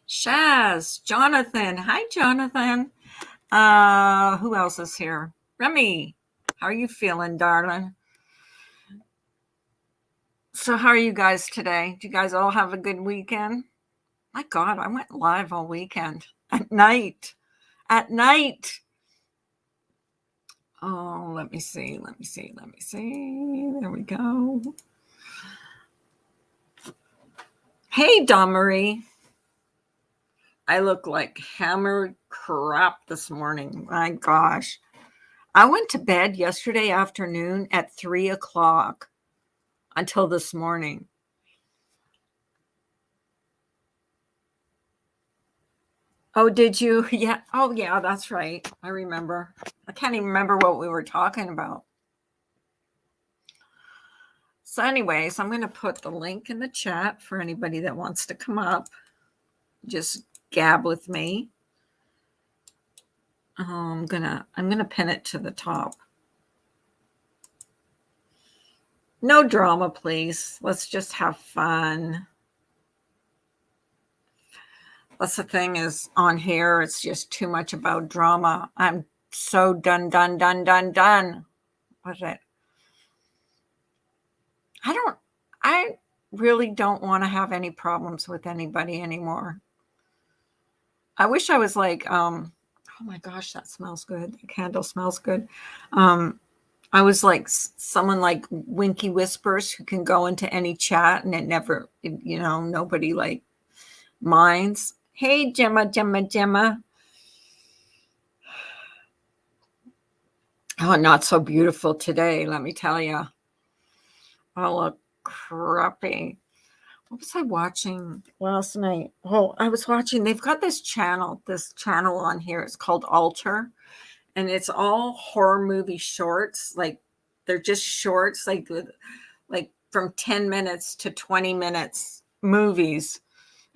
Shaz, Jonathan. Hi, Jonathan. Who else is here? Remy, how are you feeling, darling? So how are you guys today? Do you guys all have a good weekend? My God, I went live all weekend at night. At night. Oh, let me see. There we go. Hey, Dawn Marie. I look like hammered crap this morning. My gosh. I went to bed yesterday afternoon at 3 o'clock until this morning. Oh, did you? Yeah. Oh, yeah, that's right. I remember. I can't even remember what we were talking about. So anyways, I'm going to put the link in the chat for anybody that wants to come up. Just gab with me. I'm gonna pin it to the top. No drama, please. Let's just have fun. That's the thing is on here, it's just too much about drama. I'm so done with it. I really don't want to have any problems with anybody anymore. I wish I was like, oh my gosh, that smells good. The candle smells good. I was like someone like Winky Whispers who can go into any chat and it never, nobody like minds. Hey, Gemma. Oh, not so beautiful today, let me tell you. I look crappy. What was I watching last night? Oh, I was watching, they've got this channel on here. It's called Alter. And it's all horror movie shorts. Like they're just shorts, like from 10 minutes to 20 minutes movies.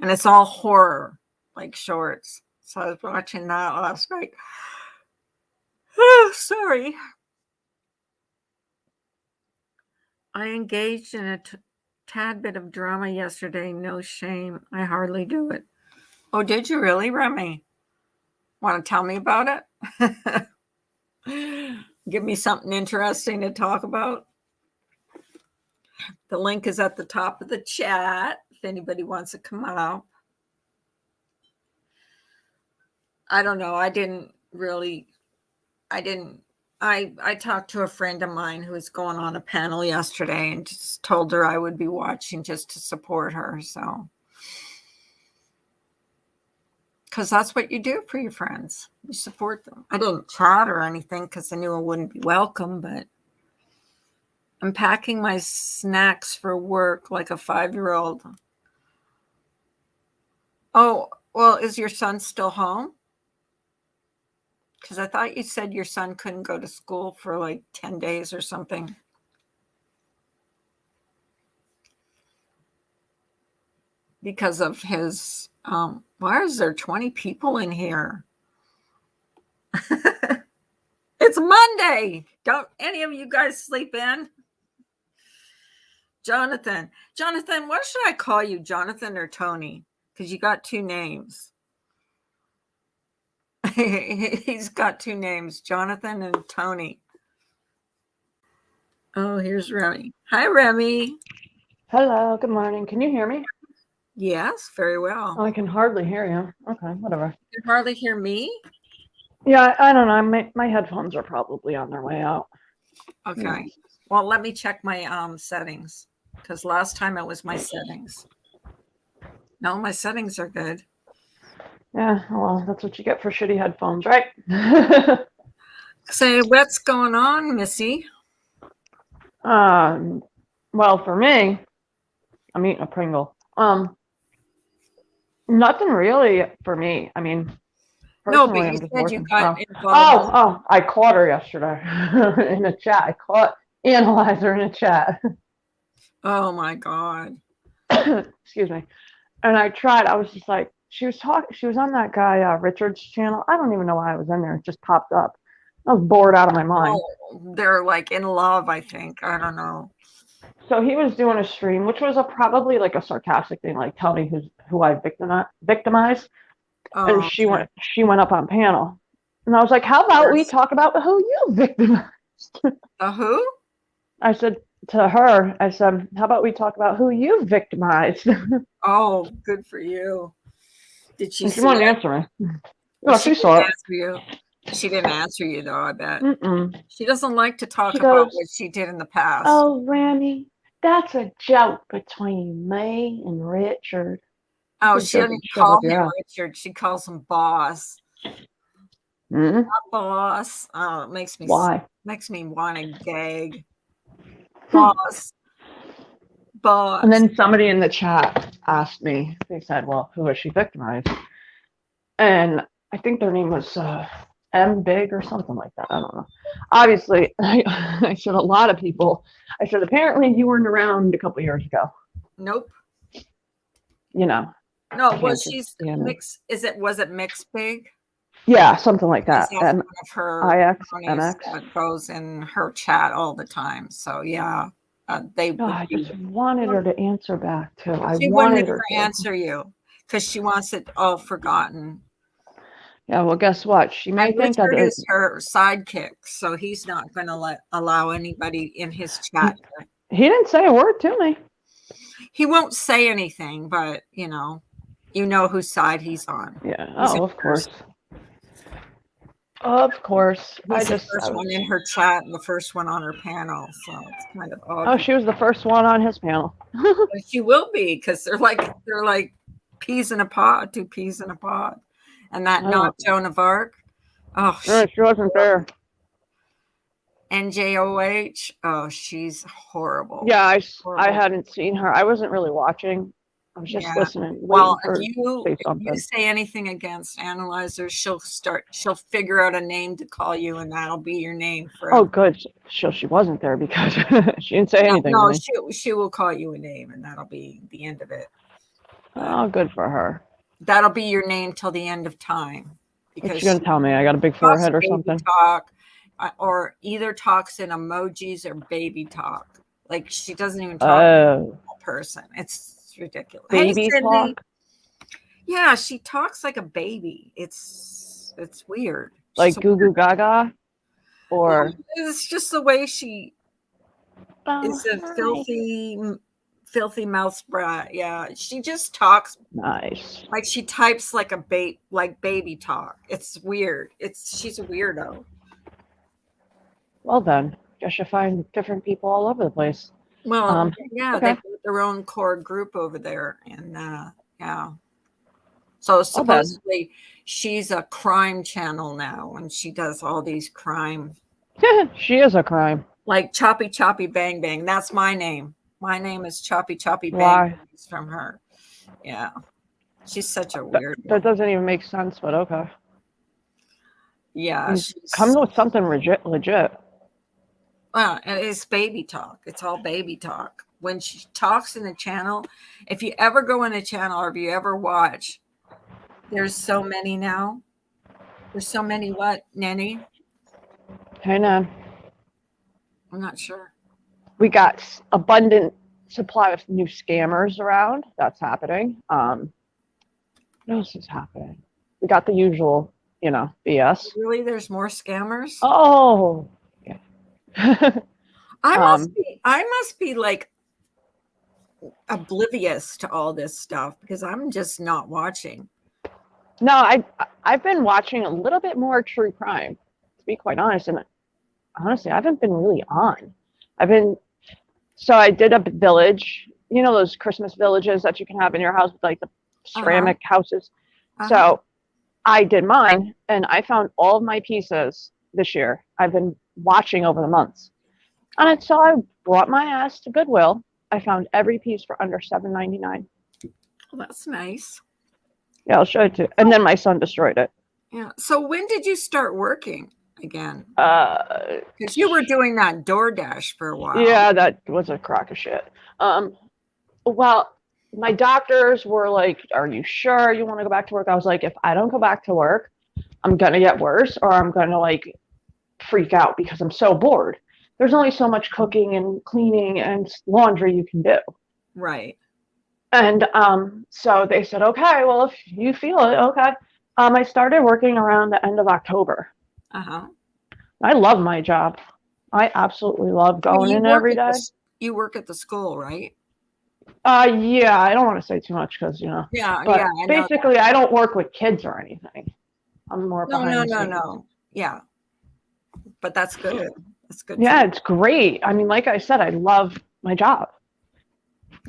And it's all horror, like shorts. So I was watching that last night. Oh, sorry. I engaged in a tad bit of drama yesterday. No shame. I hardly do it. Oh, did you really, Remy? Want to tell me about it? Give me something interesting to talk about. The link is at the top of the chat if anybody wants to come up. I don't know. I talked to a friend of mine who was going on a panel yesterday and just told her I would be watching just to support her. So, because that's what you do for your friends. You support them. I didn't chat or anything because I knew I wouldn't be welcome, but I'm packing my snacks for work like a 5-year-old. Oh, well, is your son still home? Because I thought you said your son couldn't go to school for like 10 days or something. Because of his, why is there 20 people in here? It's Monday. Don't any of you guys sleep in? Jonathan, what should I call you, Jonathan or Tony? Because you got 2 names. He's got 2 names, Jonathan and Tony. Oh, here's Remy. Hi, Remy. Hello, good morning. Can you hear me? Yes, very well. Oh, I can hardly hear you. Okay, whatever. You can hardly hear me? Yeah, I don't know. My headphones are probably on their way out. Okay. Yeah. Well, let me check my settings because last time it was my settings. No, my settings are good. Yeah, well, that's what you get for shitty headphones, right? So what's going on, Missy? Well, for me, I'm eating a Pringle. Nothing really for me. I mean, No, personally, but I'm you just said working. you got involved. I caught her yesterday in a chat. I caught Analyzer in a chat. Oh my God. Excuse me. And I tried. I was just like, she was on that guy Richard's channel. I don't even know why I was in there. It just popped up. I was bored out of my mind. Oh, they're like in love, I think. I don't know. So he was doing a stream, which was probably like a sarcastic thing, like tell me who I victimized. And Oh, okay. she went up on panel, and I was like, how about we There's talk about who you victimized? a who? I said to her, I said, how about we talk about who you victimized? Oh, good for you. Did she And she see wouldn't it? answer me. Well, No, she she didn't saw it. answer you. She didn't answer you, though, I bet. Mm-mm. She doesn't like to She talk about goes, what she did in the past. oh, Remy, that's a joke between me and Richard. Oh, Just she joking doesn't shit call up him your ass. Richard. She calls him boss. Mm-hmm. Boss. Oh, it Why? makes me want to gag. Boss. And Boss. then somebody in the chat asked me, they said, well, who was she victimized? And I think their name was M Big or something like that. I don't know. Obviously, I said a lot of people. I said, apparently you weren't around a couple years ago. Nope. You know, No, well, cancer she's scamming. mixed. Was it mixed big? Yeah, something like Because that. that's one of her MIX, cronies MX. that goes in her chat all the time. So yeah, they Oh, would I be. just wanted her to answer back too. I She would wanted never her to. answer you because she wants it all forgotten. Yeah, well, guess what? She may And think that Richard is her sidekick, so he's not going to allow anybody in his chat. he didn't say a word to me. He won't say anything, but you know whose side he's on. Yeah. He's Oh, of course. Of course. He's the first one in her chat and the first one on her panel, so it's kind of Oh, odd. she was the first one on his panel. She will be because they're like peas in a pod, two peas in a pod, and that not Joan of Arc. Oh, She wasn't there. NJOH. Oh, she's horrible. Yeah, I Horrible. hadn't seen her. I wasn't really watching. I was just Yeah. listening, Well, waiting for her to say if you something. say anything against analyzers, she'll figure out a name to call you, and that'll be your name Oh, forever. good. She wasn't there because she didn't say anything to No, me. she will call you a name, and that'll be the end of it. But Oh, good for her. that'll be your name till the end of time. What's she gonna tell me? I got a big Talks forehead or baby something? talk, or either talks in emojis or baby talk. Like she doesn't even talk to a person. It's ridiculous. Baby Hey, Cindy. talk? Yeah, she talks like a baby. It's weird. Like Goo Goo Gaga? Or It's just the way she is a filthy mouth brat. Yeah, she just talks nice. like she types like baby talk. It's weird. She's a weirdo. Well then, guess you find different people all over the place. Well, yeah, okay. they've got their own core group over there, and yeah. So supposedly she's a crime channel now, and she does all these crime. She is a crime. Like Choppy Choppy Bang Bang. That's my name. My name is Choppy Choppy Bang. Why? It's from her. Yeah. She's such a weird. That doesn't even make sense, but okay. Yeah. Come with something legit. Well, it's baby talk. It's all baby talk. When she talks in a channel, if you ever go in a channel or if you ever watch, there's so many now. There's so many what, Nanny? Hey, Nan. I'm not sure. We got abundant supply of new scammers around. That's happening. What else is happening? We got the usual, BS. Really? There's more scammers? Oh. Yeah. I must be like oblivious to all this stuff because I'm just not watching. No, I've been watching a little bit more true crime, to be quite honest. And honestly, I haven't been really on. So I did a village, those Christmas villages that you can have in your house with like the ceramic houses. So I did mine and I found all of my pieces this year. I've been watching over the months. And so I brought my ass to Goodwill. I found every piece for under $7.99. Well, that's nice. Yeah, I'll show it to you. And then my son destroyed it. Yeah. So when did you start working again? Because you were doing that DoorDash for a while. Yeah, that was a crock of shit. Well, my doctors were like, are you sure you want to go back to work? I was like, if I don't go back to work, I'm going to get worse or I'm going to freak out because I'm so bored. There's only so much cooking and cleaning and laundry you can do. Right. And so they said, okay, well, if you feel it, okay. I started working around the end of October. Uh-huh. I love my job. I absolutely love Well, going in every day. You work at the school, right? Yeah, I don't want to say too much because, Yeah, but I know basically that. I don't work with kids or anything. I'm more No, behind no, the no, scenes. no. Yeah, but that's good. That's good for Yeah, you. it's great. I mean, like I said, I love my job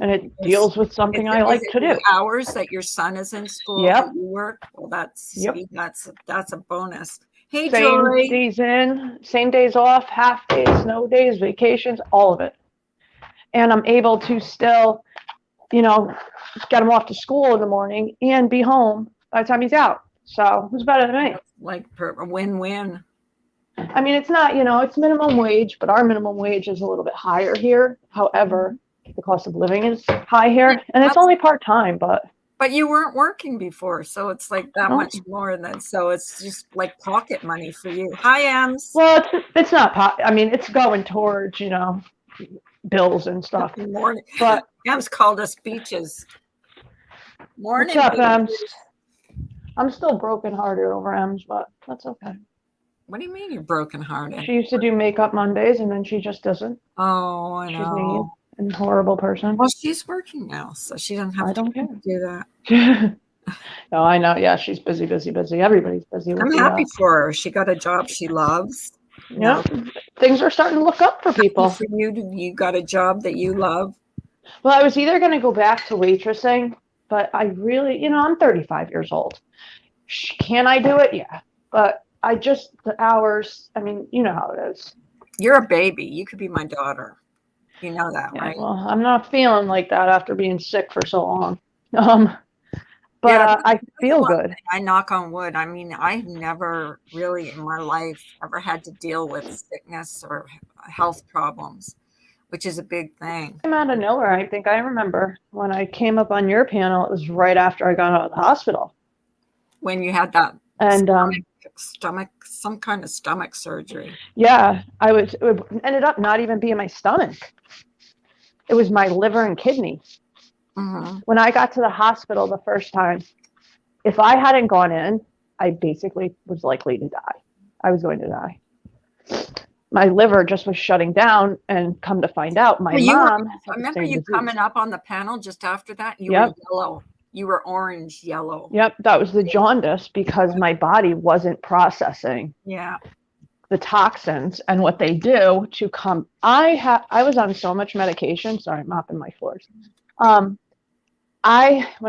and it deals with something I Is like it to do. the hours that your son is in school that Yep. you work? Well, Yep. that's a bonus. Hey, Same Joy. days in, same days off, half days, snow days, vacations, all of it. And I'm able to still, get him off to school in the morning and be home by the time he's out. So who's better than me? That's like a win-win. I mean, it's not, it's minimum wage, but our minimum wage is a little bit higher here. However, the cost of living is high here, and it's only part-time, but you weren't working before, so it's like that no. much more than, so it's just like pocket money for you. Hi, Ems. Well, it's not, I mean, it's going towards, bills and stuff. Morning. But Ems called us beaches. Morning, what's up, Ems? beaches. I'm still brokenhearted over Ems, but that's okay. What do you mean you're brokenhearted? She used to do makeup Mondays, and then she just doesn't. Oh, I know. She's mean and horrible person. Well, she's working now, so she doesn't have to do that. No, I know. Yeah, she's busy, busy, busy. Everybody's busy. I'm happy for her. She got a job she loves. Yeah, things are starting to look up for people. For you got a job that you love. Well, I was either going to go back to waitressing, but I really, I'm 35 years old. Can I do it? Yeah, but the hours. I mean, you know how it is. You're a baby. You could be my daughter. You know that, right? Well, I'm not feeling like that after being sick for so long. But yeah, I feel good. I knock on wood. I mean, I've never really in my life ever had to deal with sickness or health problems, which is a big thing. I'm out of nowhere. I think I remember when I came up on your panel, it was right after I got out of the hospital. When you had that and some kind of stomach surgery. Yeah, it ended up not even being my stomach. It was my liver and kidney. Mm-hmm. When I got to the hospital the first time, if I hadn't gone in, I basically was likely to die. I was going to die. My liver just was shutting down, and come to find out, my mom. I remember you coming up on the panel just after that. You were yellow. You were orange yellow. Yep, that was the jaundice because my body wasn't processing. The toxins and what they do to come. I was on so much medication. Sorry, I'm mopping my floors. When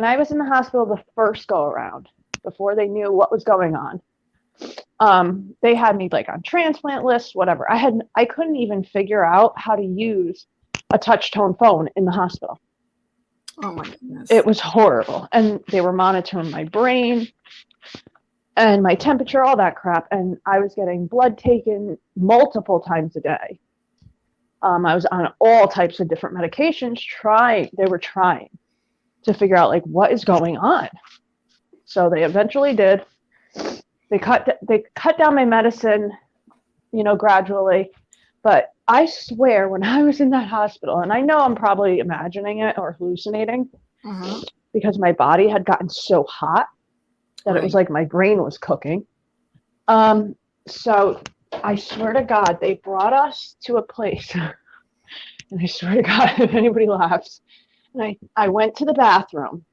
I was in the hospital the first go around, before they knew what was going on, they had me like on transplant lists, whatever. I couldn't even figure out how to use a touch tone phone in the hospital. Oh my goodness. It was horrible. And they were monitoring my brain and my temperature, all that crap. And I was getting blood taken multiple times a day. I was on all types of different medications. They were trying to figure out like what is going on. So they eventually did. They cut down my medicine, gradually. But I swear when I was in that hospital, and I know I'm probably imagining it or hallucinating, because my body had gotten so hot that it was like my brain was cooking. So I swear to God, they brought us to a place, and I swear to God, if anybody laughs, and I went to the bathroom,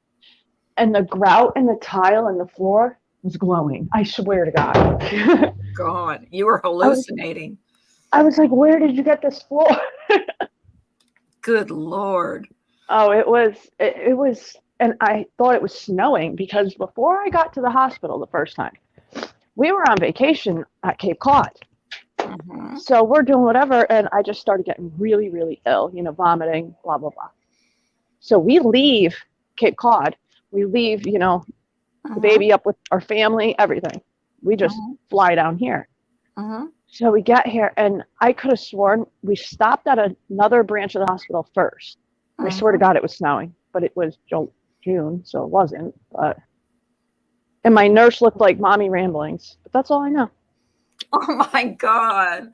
and the grout and the tile and the floor was glowing. I swear to God. God, you were hallucinating. I was like, where did you get this floor? Good Lord. Oh, it was, and I thought it was snowing because before I got to the hospital the first time, we were on vacation at Cape Cod. So we're doing whatever, and I just started getting really, really ill, vomiting, blah, blah, blah. So we leave Cape Cod. We leave, the baby up with our family, everything. We just fly down here. So we get here, and I could have sworn we stopped at another branch of the hospital first. I swear to God it was snowing, but it was June, so it wasn't. And my nurse looked like Mommy Ramblings, but that's all I know. Oh my God.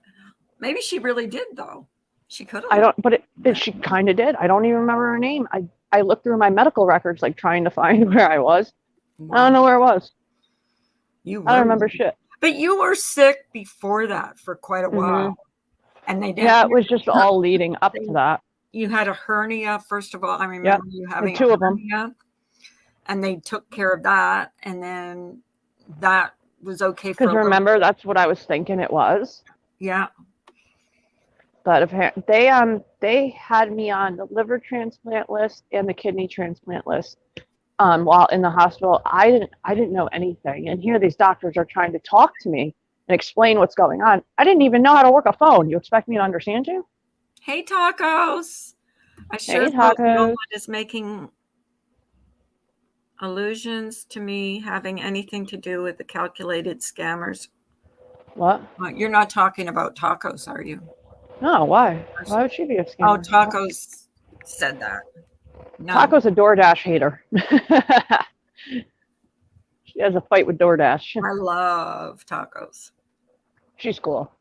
Maybe she really did, though. She could I have. don't, but she kind of did. I don't even remember her name. I looked through my medical records, like trying to find where I was. I Wow. don't know where it was. You I don't were. remember shit. But you were sick before that for quite a while. Hmm. And they didn't. Yeah, it was just all leading up to that. You had a hernia, first of all. I Yep, remember you and having a 2 of them. hernia, and they took care of that. And then that was okay for Because a little. remember, that's what I was thinking it was. Yeah. But apparently, they had me on the liver transplant list and the kidney transplant list. While in the hospital, I didn't know anything, and here these doctors are trying to talk to me and explain what's going on. I didn't even know how to work a phone. You expect me to understand you? Hey, tacos. I sure Hey, hope no one tacos. is making allusions to me having anything to do with the calculated scammers. What? You're not talking about tacos, are you? No, why? Why would she be a Oh, scammer? tacos said that. No, Taco's a DoorDash hater. She has a fight with DoorDash. I love tacos. She's cool.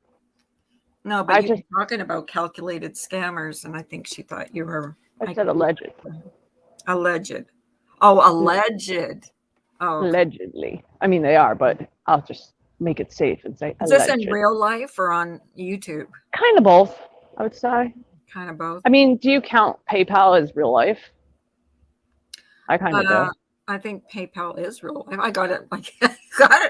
No, but I you just were talking about calculated scammers, and I think she thought you were I said alleged. alleged. Oh, alleged. Oh, okay. Allegedly. I mean, they are, but I'll just make it safe and say Is this alleged. in real life or on YouTube? Kind of both, I would say. Kind of both. I mean, do you count PayPal as real life? I kind of do. I think PayPal is real life. I got it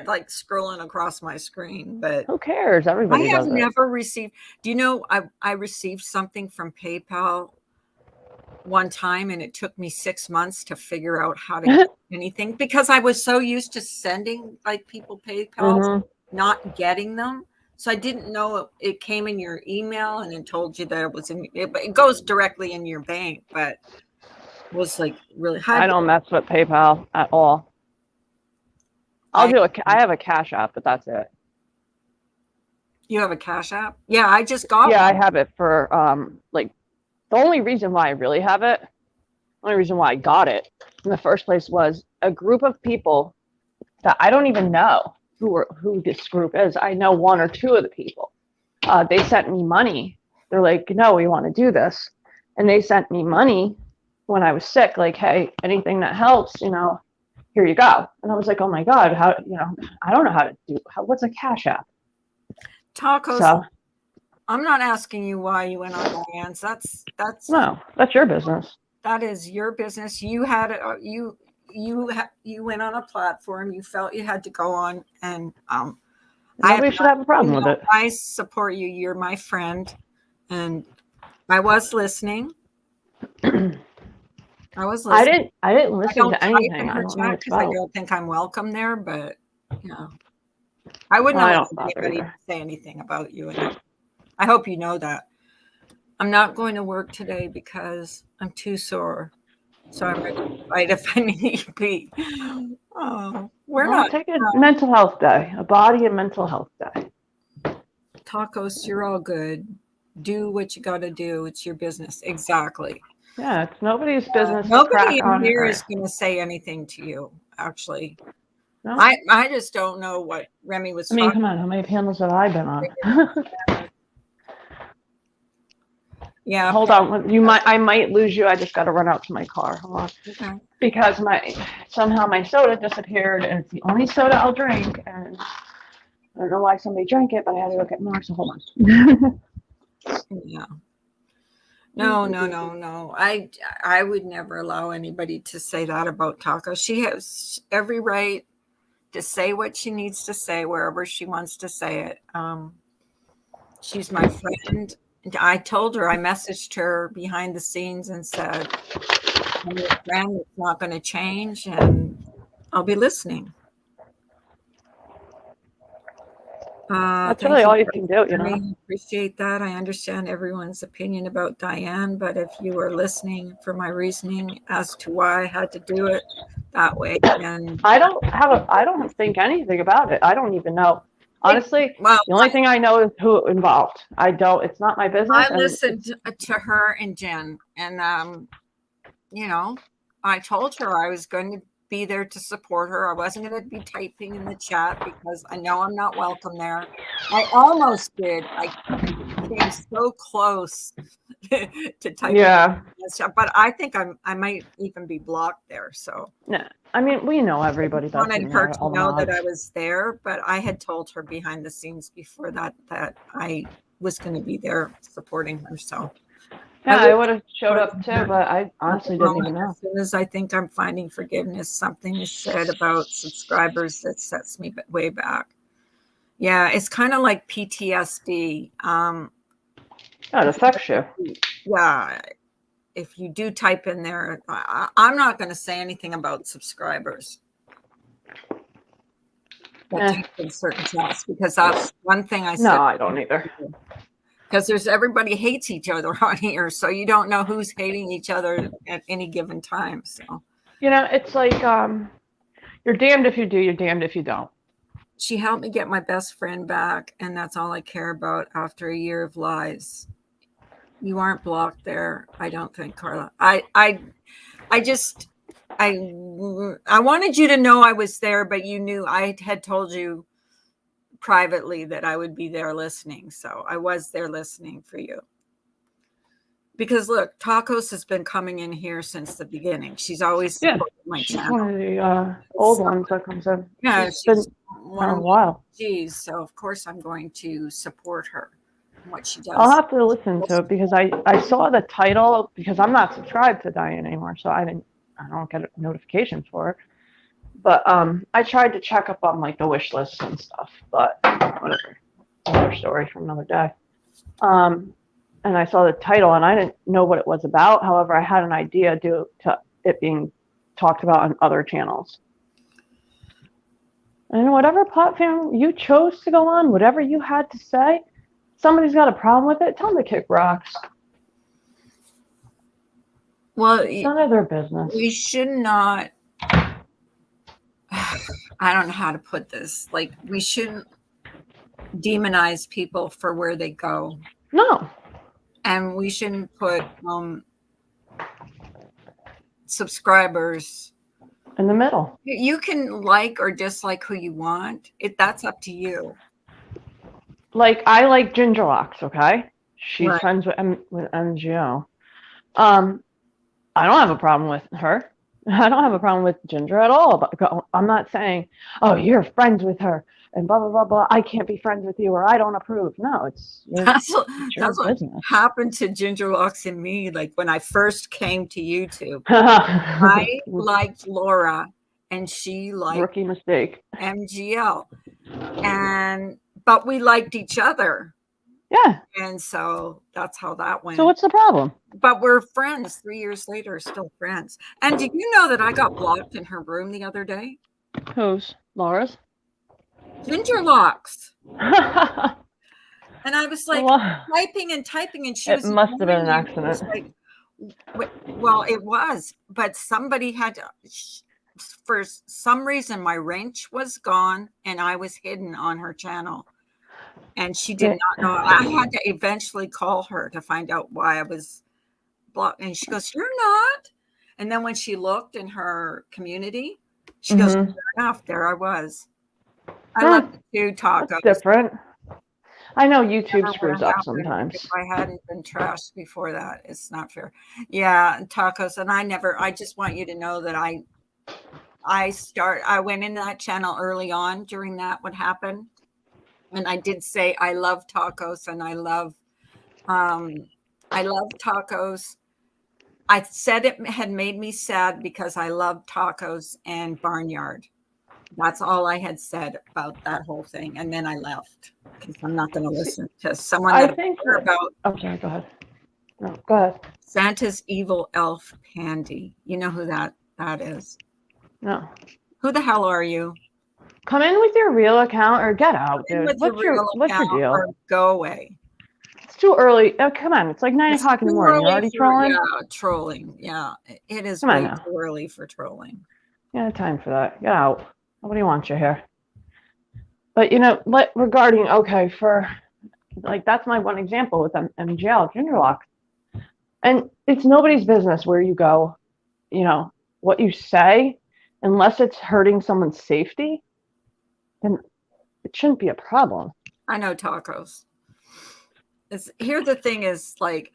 like scrolling across my screen, but Who cares? I Everybody have does it. never received. Do you know I received something from PayPal one time, and it took me 6 months to figure out how to get anything because I was so used to sending like people PayPal, not getting them. So I didn't know it came in your email and it told you that it was in it goes directly in your bank, but it was like really high. I don't mess with PayPal at all. I have a Cash App, but that's it. You have a Cash App? Yeah, I just got Yeah, one. I have it for like the only reason why I really have it, the only reason why I got it in the first place was a group of people that I don't even know who this group is. I know 1 or 2 of the people. They sent me money. They're like, no, we want to do this. And they sent me money when I was sick, like, hey, anything that helps, here you go. And I was like, oh my God, how, I don't know how to what's a Cash App? Tacos. So, I'm not asking you why you went on Diane's. That's no, that's your business. That is your business. You had you went on a platform. You felt you had to go on, and Nobody should have a problem with it. I support you. You're my friend, and I was listening. I was listening. I didn't listen to anything. I don't know what because I don't think I'm welcome there, but I wouldn't allow anybody to say anything about you. And I hope you know that. I'm not going to work today because I'm too sore. So I'm ready to fight if I need to be. Oh, we're not. Take a mental health day, a body and mental health day. Tacos, you're all good. Do what you got to do. It's your business. Exactly. Yeah, it's nobody's business. Nobody in here is going to say anything to you, actually. No? I just don't know what Remy was talking about. Come on. How many panels have I been on? Yeah. Hold on. I might lose you. I just got to run out to my car. Hold on. Okay. Because somehow my soda disappeared, and it's the only soda I'll drink. And I don't know why somebody drank it, but I had to go get more. So hold on. Yeah. No. I would never allow anybody to say that about Taco. She has every right to say what she needs to say wherever she wants to say it. She's my friend. I told her, I messaged her behind the scenes and said, I'm your friend, it's not going to change, and I'll be listening. That's really all you can do, I appreciate that. I understand everyone's opinion about Diane, but if you were listening for my reasoning as to why I had to do it that way, then I don't think anything about it. I don't even know. Honestly, the only thing I know is who involved. It's not my business. I listened to her and Jen, and I told her I was going to be there to support her. I wasn't going to be typing in the chat because I know I'm not welcome there. I almost did. I came so close to typing. Yeah. But I think I might even be blocked there. So No, I mean, we know everybody I that's in wanted her there. to know that I was there, but I had told her behind the scenes before that I was going to be there supporting her. So Yeah, I I would have showed up too, but I honestly didn't even know. as soon as I think I'm finding forgiveness, something is said about subscribers that sets me way back. Yeah, it's kind of like PTSD. Yeah, it affects you. Yeah, if you do type in there, I'm not going to say anything about subscribers that type in certain chats because that's one thing I said. No, I don't either. Because everybody hates each other on here, so you don't know who's hating each other at any given time. So It's like you're damned if you do, you're damned if you don't. she helped me get my best friend back, and that's all I care about after a year of lies. You aren't blocked there, I don't think, Carla. I wanted you to know I was there, but you knew I had told you privately that I would be there listening. So I was there listening for you. Because look, Tacos has been coming in here since the beginning. She's always supported my She's channel. one of the old ones that comes in. Yeah, she's been one a of while. Geez, so of course I'm going to support her and what she does. I'll have to listen to it because I saw the title because I'm not subscribed to Diane anymore, so I don't get a notification for it. But I tried to check up on like the wish lists and stuff, but whatever. Another story from another day. And I saw the title and I didn't know what it was about. However, I had an idea due to it being talked about on other channels. And whatever platform you chose to go on, whatever you had to say, somebody's got a problem with it, tell them to kick rocks. Well, it's none of their business. We should not. I don't know how to put this. Like, we shouldn't demonize people for where they go. No. And we shouldn't put subscribers in the middle. You can like or dislike who you want. That's up to you. Like, I like Ginger Locks, okay? She's friends with MGO. I don't have a problem with her. I don't have a problem with Ginger at all. But I'm not saying, oh, you're friends with her and blah, blah, blah, blah. I can't be friends with you or I don't approve. No, that's what happened to Ginger Locks and me. Like when I first came to YouTube, I liked Laura and she liked rookie mistake MGL. But we liked each other. Yeah. And so that's how that went. So what's the problem? But we're friends 3 years later, still friends. And did you know that I got blocked in her room the other day? Whose? Laura's? Ginger Locks. And I was like typing and she was. It must have been an accident. Well, it was, but somebody had to, for some reason, my wrench was gone and I was hidden on her channel. And she did not know. I had to eventually call her to find out why I was blocked. And she goes, "You're not." And then when she looked in her community, she goes, "Sure enough, there I was." I love to talk. Different. I know YouTube screws up sometimes. If I hadn't been trashed before that, it's not fair. Yeah, Tacos. And I just want you to know that I went in that channel early on during that what happened. And I did say I love Tacos and I love Tacos. I said it had made me sad because I love Tacos and Barnyard. That's all I had said about that whole thing. And then I left because I'm not going to listen to someone that I think about. Okay, go ahead. No, go ahead. Santa's evil elf Pandy. You know who that is? No. Who the hell are you? Come in with your real account or get out, dude. What's your deal? Or go away. It's too early. Oh, come on. It's like 9 o'clock in the morning. You're already trolling? Yeah, trolling. Yeah, it is way too early for trolling. Yeah, time for that. Get out. Nobody wants you here. But, regarding, that's my one example with MGL, Ginger Locks. And it's nobody's business where you go, what you say. unless it's hurting someone's safety, then it shouldn't be a problem. I know tacos. Here the thing is, like,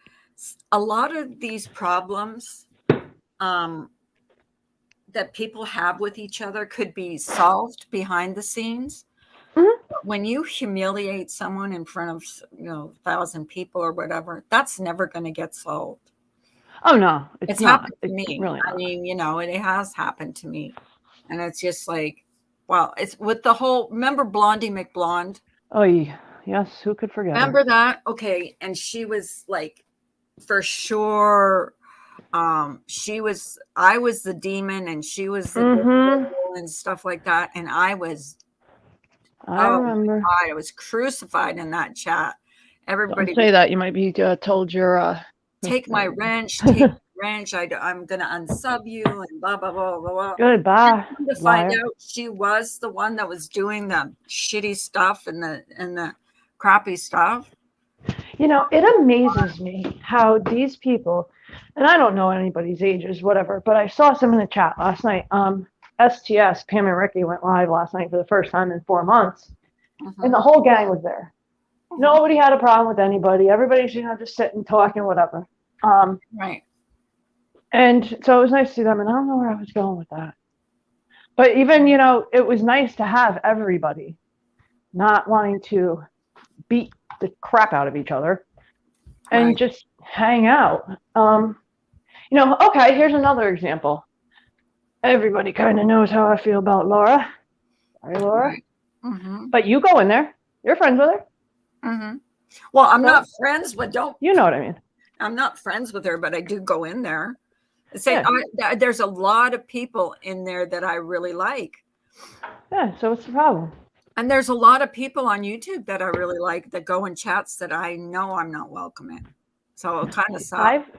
a lot of these problems that people have with each other could be solved behind the scenes. Mhm. When you humiliate someone in front of 1,000 people or whatever, that's never going to get solved. Oh no, it's It's not. happened to It's me. really I not. mean, it has happened to me, and it's just like, wow. It's with the whole. Remember Blondie McBlonde? Oh yes, who could forget her? Remember that? Okay, and she was like, for sure. I was the demon, and she was the good Mm-hmm. girl and stuff like that, and I was. I Oh my remember. God, I was crucified in that chat. Don't Everybody say was, that. You might be told you're. take my wrench, take my wrench. I'm going to unsub you and blah, blah, blah, blah, blah. Goodbye, And to find liar. out she was the one that was doing the shitty stuff and the crappy stuff. It amazes me how these people, and I don't know anybody's ages, whatever, but I saw some in the chat last night. STS, Pam and Ricky went live last night for the first time in 4 months, and the whole gang was there. Nobody had a problem with anybody. Everybody's, just sitting, talking, whatever. Right. And so it was nice to see them, and I don't know where I was going with that. But even, it was nice to have everybody not wanting to beat the crap out of each other and Right. just hang out. Okay, here's another example. Everybody kind of knows how I feel about Laura. Sorry, Laura. Right. Mm-hmm. But you go in there. You're friends with her. Mm-hmm. Well, I'm not friends with, You know what I mean. I'm not friends with her, but I do go in there. Yeah. There's a lot of people in there that I really like. Yeah, so what's the problem? And there's a lot of people on YouTube that I really like that go in chats that I know I'm not welcome in. So it kind of sucks.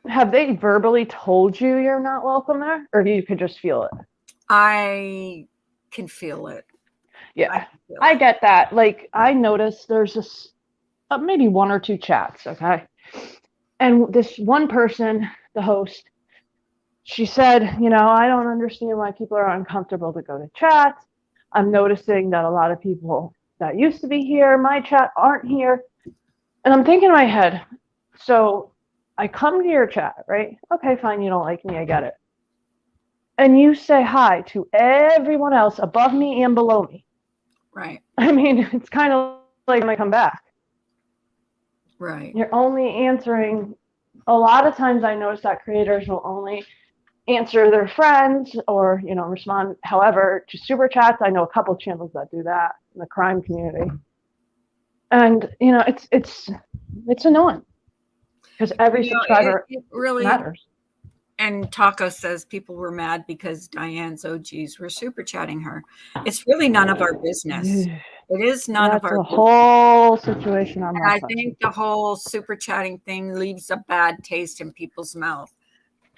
Have they verbally told you you're not welcome there? Or you could just feel it? I can feel it. Yeah, I get that. Like, I noticed there's this maybe one or two chats, okay? And this one person, the host, she said, I don't understand why people are uncomfortable to go to chats. I'm noticing that a lot of people that used to be here, my chat, aren't here. And I'm thinking in my head, so I come to your chat, right? Okay, fine, you don't like me, I get it. And you say hi to everyone else above me and below me. Right. I mean, it's kind of like when I come back. Right. You're only answering, a lot of times I notice that creators will only answer their friends or, respond, however, to super chats. I know a couple channels that do that in the crime community. And, it's annoying because every subscriber it really matters. And Taco says people were mad because Diane's OGs were super chatting her. It's really none of our business. It is none of our business. That's a whole situation on my I think the whole super chatting thing leaves a bad taste in people's mouth.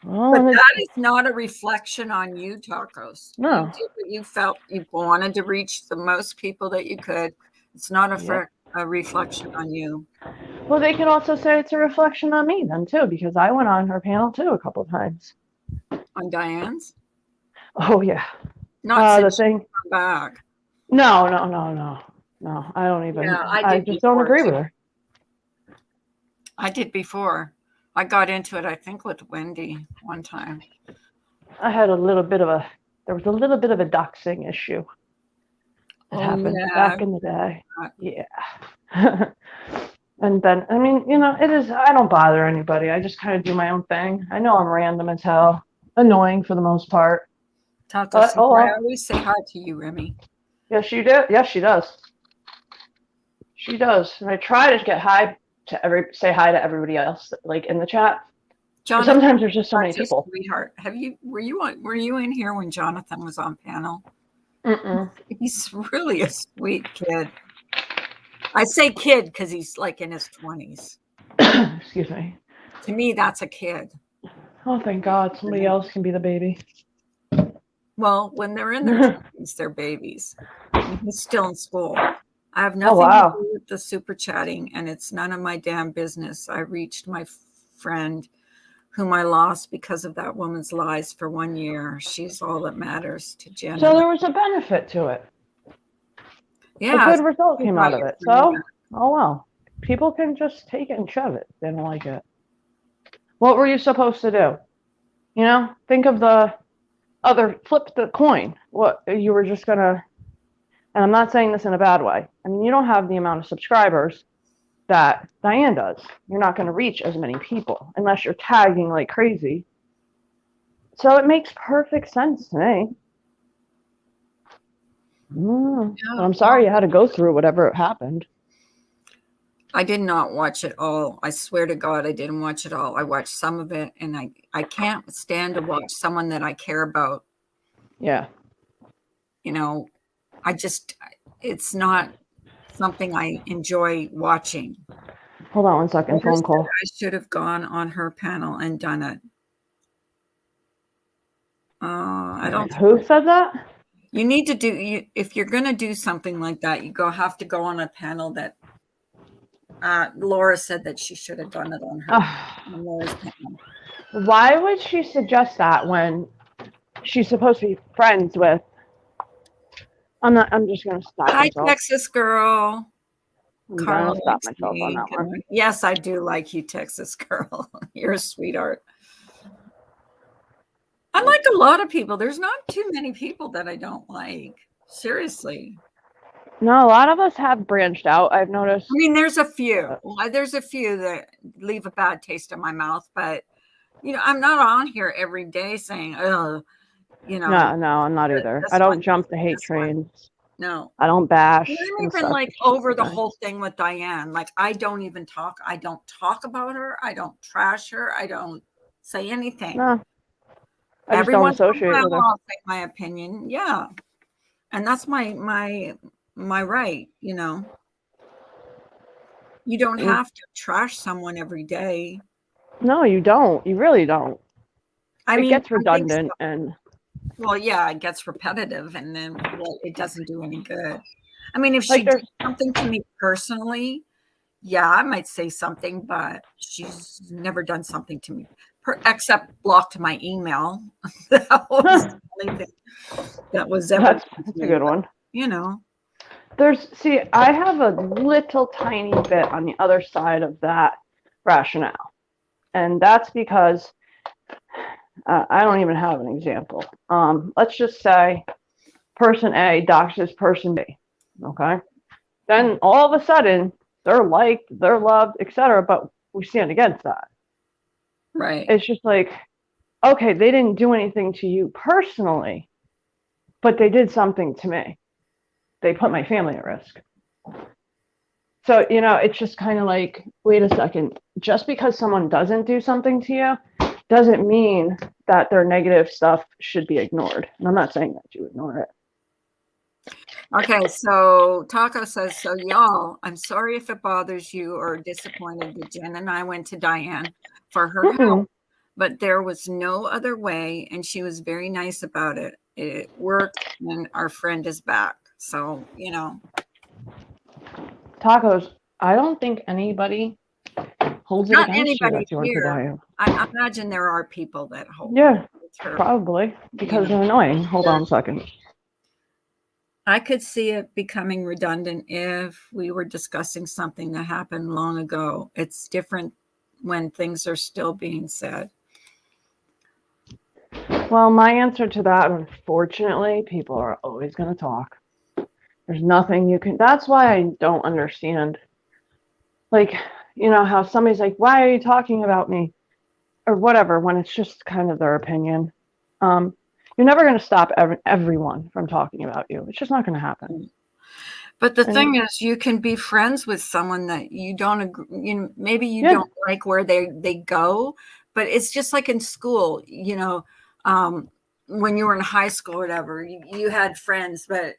Well, but that is not a reflection on you, Tacos. No. You did what you felt. You wanted to reach the most people that you could. It's not a reflection on you. Well, they can also say it's a reflection on me then too, because I went on her panel too a couple of times. On Diane's? Oh yeah. Not the thing. Back. No. I don't even. Yeah, I just don't agree with her. I did before. I got into it, I think, with Wendy one time. I had there was a little bit of a doxing issue. It happened back in the day. Yeah. And then, I mean, it is, I don't bother anybody. I just kind of do my own thing. I know I'm random as hell. Annoying for the most part. I always say hi to you, Remy. Yes, you do. Yes, she does. She does. And I try to get say hi to everybody else, like in the chat. Jonathan, sometimes there's just so many people. Sweetheart, were you in here when Jonathan was on panel? Mm-mm. He's really a sweet kid. I say kid because he's like in his 20s. Excuse me. To me, that's a kid. Oh, thank God. Somebody else can be the baby. Well, when they're in their 20s, they're babies. He's still in school. I have nothing to do with the super chatting, and it's none of my damn business. I reached my friend whom I lost because of that woman's lies for 1 year. She's all that matters to Jen. So there was a benefit to it. Yeah, a good result came out of it. So, oh well. People can just take it and shove it. They don't like it. What were you supposed to do? You know, think of the other, flip the coin. What, you were just gonna, and I'm not saying this in a bad way. I mean, you don't have the amount of subscribers that Diane does. You're not going to reach as many people unless you're tagging like crazy. So it makes perfect sense to me. But I'm sorry you had to go through whatever happened. I did not watch it all. I swear to God, I didn't watch it all. I watched some of it, and I can't stand to watch someone that I care about. Yeah. You know, it's not something I enjoy watching. Hold on 1 second, phone call. I should have gone on her panel and done it. I don't. Who said that? You need to do, if you're going to do something like that, you have to go on a panel that Laura said that she should have done it on her. On Laura's panel. Why would she suggest that when she's supposed to be friends with? I'm just going to stop Hi, myself. Texas girl. I'm going to stop myself on that one. Yes, I do like you, Texas girl. You're a sweetheart. I like a lot of people. There's not too many people that I don't like. Seriously. No, a lot of us have branched out, I've noticed. I mean, there's a few. There's a few that leave a bad taste in my mouth, but I'm not on here every day saying, "Oh, No, I'm not either. I don't jump the hate trains. No, I don't bash. I'm even like over the whole thing with Diane. Like, I don't even talk. I don't talk about her. I don't trash her. I don't say anything. No, I just don't associate with her. I'll say my opinion. Yeah, and that's my right. You don't have to trash someone every day. No, you don't. You really don't. I mean, it gets redundant and. Well, yeah, it gets repetitive, and then it doesn't do any good. I mean, if she did something to me personally, yeah, I might say something, but she's never done something to me, except blocked my email. That was the only thing that was ever. That's a good one. I have a little tiny bit on the other side of that rationale, and that's because I don't even have an example. Let's just say person A doxes person B. Okay. Then all of a sudden they're liked, they're loved, etc. But we stand against that. Right. It's just like, okay, they didn't do anything to you personally, but they did something to me. They put my family at risk. So, it's just kind of like, wait a second, just because someone doesn't do something to you doesn't mean that their negative stuff should be ignored. And I'm not saying that you ignore it. Okay, so Taco says, so y'all, I'm sorry if it bothers you or disappointed that Jen and I went to Diane for her help, but there was no other way, and she was very nice about it. It worked, and our friend is back. So, Tacos, I don't think anybody holds it against you that you went to Diane. I imagine there are people that hold it probably, because they're annoying. Hold on a second. I could see it becoming redundant if we were discussing something that happened long ago. It's different when things are still being said. Well, my answer to that, unfortunately, people are always going to talk. There's nothing you can. That's why I don't understand. Like, how somebody's like, why are you talking about me? Or whatever, when it's just kind of their opinion. You're never going to stop everyone from talking about you. It's just not going to happen. But the thing is, you can be friends with someone that you don't agree, maybe you don't like where they go, but it's just like in school, when you were in high school or whatever, you had friends, but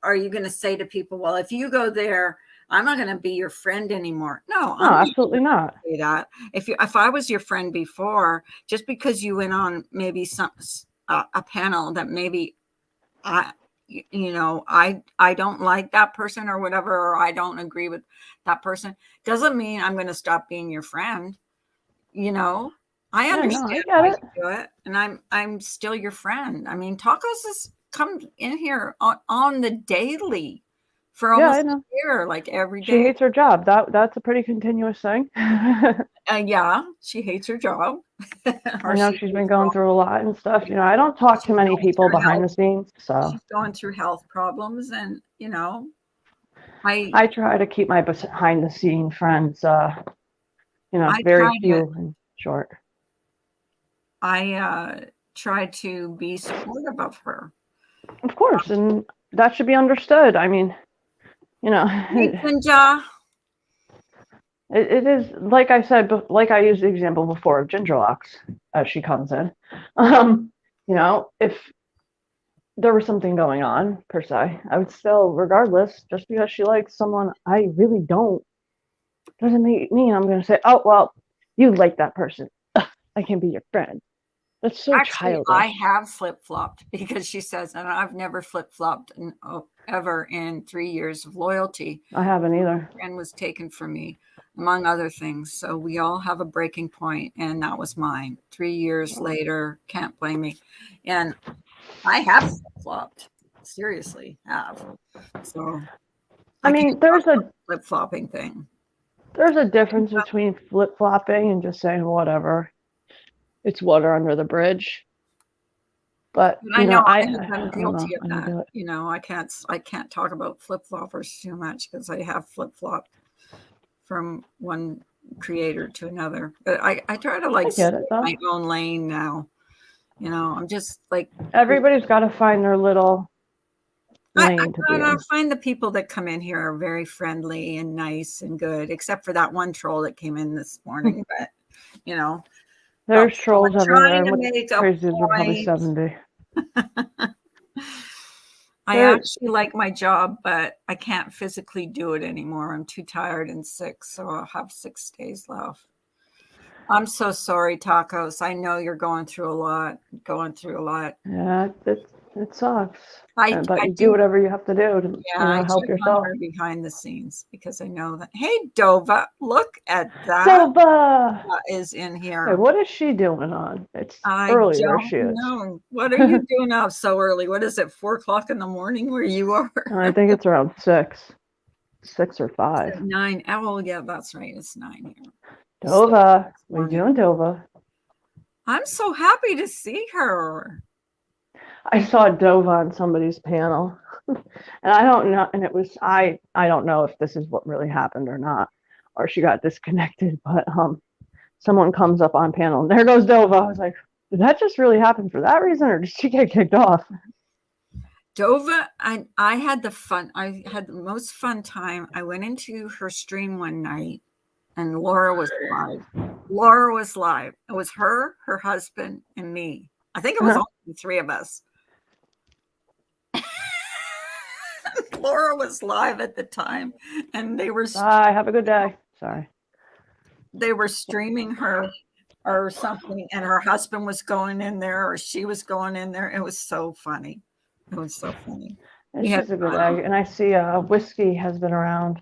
are you going to say to people, well, if you go there, I'm not going to be your friend anymore? No, absolutely not. Say that. If I was your friend before, just because you went on maybe a panel that maybe I don't like that person or whatever, or I don't agree with that person, doesn't mean I'm going to stop being your friend. I Yeah, no, understand I get why it. you do it, and I'm still your friend. I mean, Tacos has come in here on the daily for Yeah, I almost a know. year, like every She day. hates her job. That's a pretty continuous thing. Yeah, she hates her job, I or know she she's been hates going through a lot and stuff. You know, I don't talk to she's many going people through behind health. the scenes, so She's going through health problems, and I I try to keep my behind the scene friends, I very try to few and short. try to be supportive of her. Of course, and that should be understood. I mean, you know, Hey, Ginger. it is like I said, but like I used the example before of Ginger Locks as she comes in. If there was something going on per se, I would still, regardless, just because she likes someone I really don't, doesn't mean I'm going to say, oh well, you like that person. I can be your friend. That's so Actually, I childish. have flip-flopped because she says, and I've never flip-flopped ever in 3 years of loyalty. I haven't My either. friend was taken from me, among other things. So we all have a breaking point, and that was mine. 3 years later, can't blame me. And I have flip-flopped. Seriously, have. So I I mean, can't talk about the flip-flopping thing. there's a difference between flip flopping and just saying whatever. It's water under the bridge. But But I know I have been I don't know. guilty of I don't that. do it. I can't talk about flip-floppers too much because I have flip-flopped from one creator to another. But I try to I like get stay it in though. my own lane now. I'm just like Everybody's got to find their little I lane to be I in. find the people that come in here are very friendly and nice and good, except for that one troll that came in this morning. But you know, that There's was someone trolls everywhere, trying and to what's make a crazy is we're probably point. 70. I There, actually like my job, but I can't physically do it anymore. I'm too tired and sick, so I'll have 6 days left. I'm so sorry, Tacos. I know you're going through a lot. yeah, it sucks. I But I you do do, whatever you have to do to, yeah, I help check on yourself. her behind the scenes because I know that. Hey, Dova, look at that. Dova! That is in Hey, here. what is she doing on? It's I early where don't she is. know. What are you doing up so early? What is it, 4 o'clock in the morning where you are? I think it's around 6 or 5. 9. Oh, yeah, that's right. It's 9 here. So Dova, this what are you morning. doing, Dova? I'm so happy to see her. I saw Dova on somebody's panel, and I don't know, and it was I don't know if this is what really happened or not, or she got disconnected. But someone comes up on panel, and there goes Dova. I was like, did that just really happen for that reason, or did she get kicked off? Dova, I had the most fun time. I went into her stream one night and Laura was live. Laura was live. It was her husband, and me. I think it was only the three of us. Laura was live at the time, and Bye. Have a good day. Sorry. they were streaming her or something, and her husband was going in there, or she was going in there. It was so funny. It was so funny. And We had she's a good fun. egg. And I see Whiskey has been around.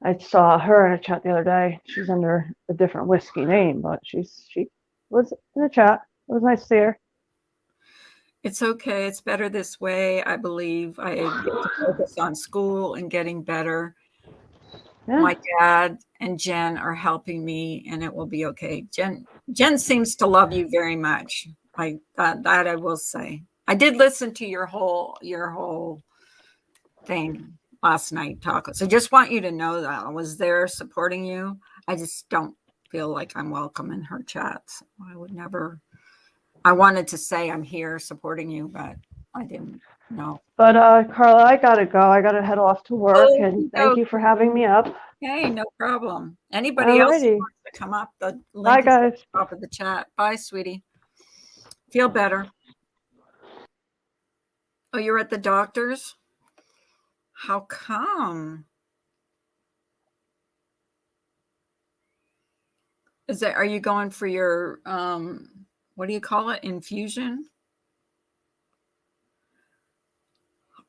I saw her in a chat the other day. She's under a different Whiskey name, but she was in the chat. It was nice to see her. It's okay. It's better this way. I believe I get to focus on school and getting better. Yeah. My dad and Jen are helping me, and it will be okay. Jen seems to love you very much. That I will say. I did listen to your whole thing last night, Taco. So just want you to know that I was there supporting you. I just don't feel like I'm welcome in her chats. I would never. I wanted to say I'm here supporting you, but I didn't know. But Carla, I gotta go. I gotta head off to work, and thank you for having me up. Hey, no problem. Anybody else who Alrighty. wants to come up, the Bye, link is at guys. the top of the chat. Bye, sweetie. Feel better. Oh, you're at the doctor's? How come? Are you going for your what do you call it? Infusion?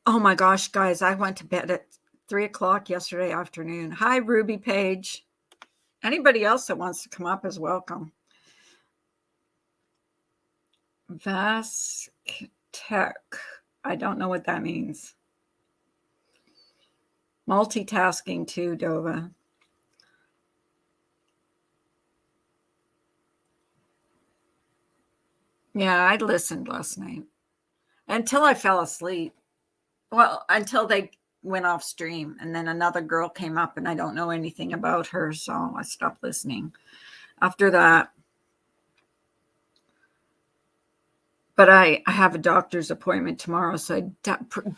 Oh my gosh, guys, I went to bed at 3 o'clock yesterday afternoon. Hi, Ruby Page. Anybody else that wants to come up is welcome. Tech. I don't know what that means. Multitasking too, Dova. Yeah, I listened last night until I fell asleep. Well, until they went off stream, and then another girl came up, and I don't know anything about her, so I stopped listening after that. But I have a doctor's appointment tomorrow, so I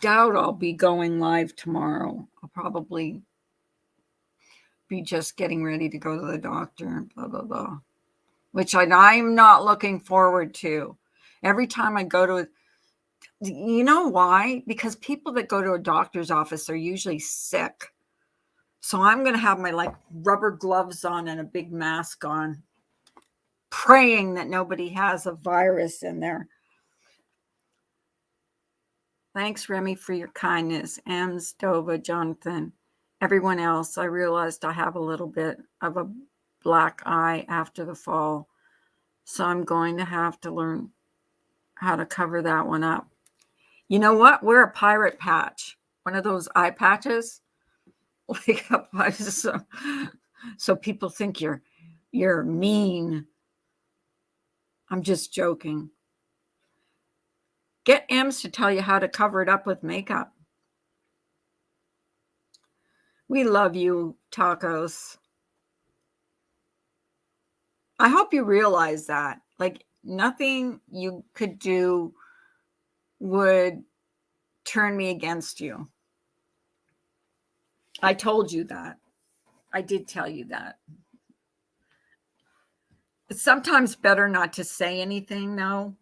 doubt I'll be going live tomorrow. I'll probably be just getting ready to go to the doctor and blah, blah, blah, which I'm not looking forward to. Every time I go to, you know why? Because people that go to a doctor's office are usually sick. So I'm going to have my like rubber gloves on and a big mask on, praying that nobody has a virus in there. Thanks, Remy, for your kindness. Ems, Dova, Jonathan, everyone else. I realized I have a little bit of a black eye after the fall, so I'm going to have to learn how to cover that one up. You know what? Wear a pirate patch, one of those eye patches, like so people think you're mean. I'm just joking. Get Ems to tell you how to cover it up with makeup. We love you, tacos. I hope you realize that. Like, nothing you could do would turn me against you. I told you that. I did tell you that. It's sometimes better not to say anything now,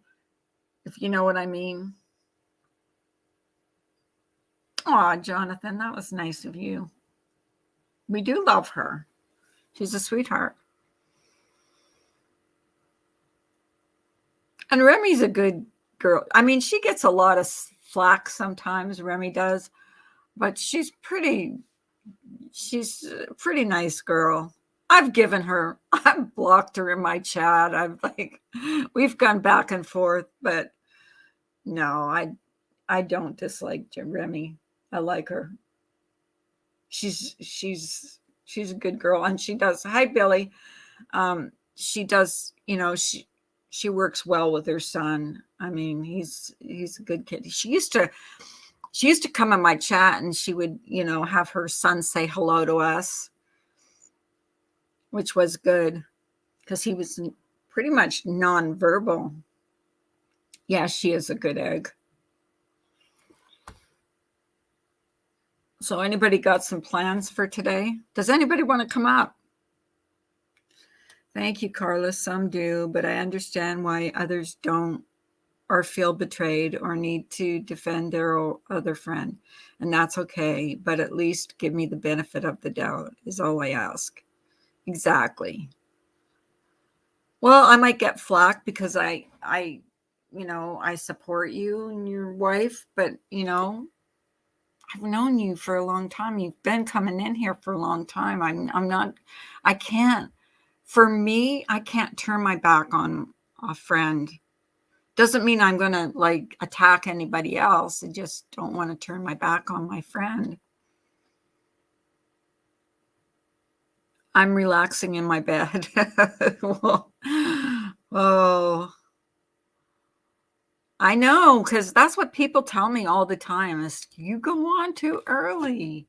if you know what I mean. Aw, Jonathan, that was nice of you. We do love her. She's a sweetheart. And Remy's a good girl. I mean, she gets a lot of flack sometimes, Remy does, but she's a pretty nice girl. I've blocked her in my chat. We've gone back and forth, but no, I don't dislike Remy. I like her. She's a good girl, and she does. Hi, Billy. She does. She works well with her son. I mean, he's a good kid. She used to come in my chat, and she would have her son say hello to us, which was good because he was pretty much nonverbal. Yeah, she is a good egg. So anybody got some plans for today? Does anybody want to come up? Thank you, Carla. Some do, but I understand why others don't, or feel betrayed or need to defend their other friend. And that's okay, but at least give me the benefit of the doubt is all I ask. Exactly. Well, I might get flack because I support you and your wife, but I've known you for a long time. You've been coming in here for a long time. I can't turn my back on a friend. Doesn't mean I'm going to attack anybody else. I just don't want to turn my back on my friend. I'm relaxing in my bed. Oh, I know, because that's what people tell me all the time is you go on too early.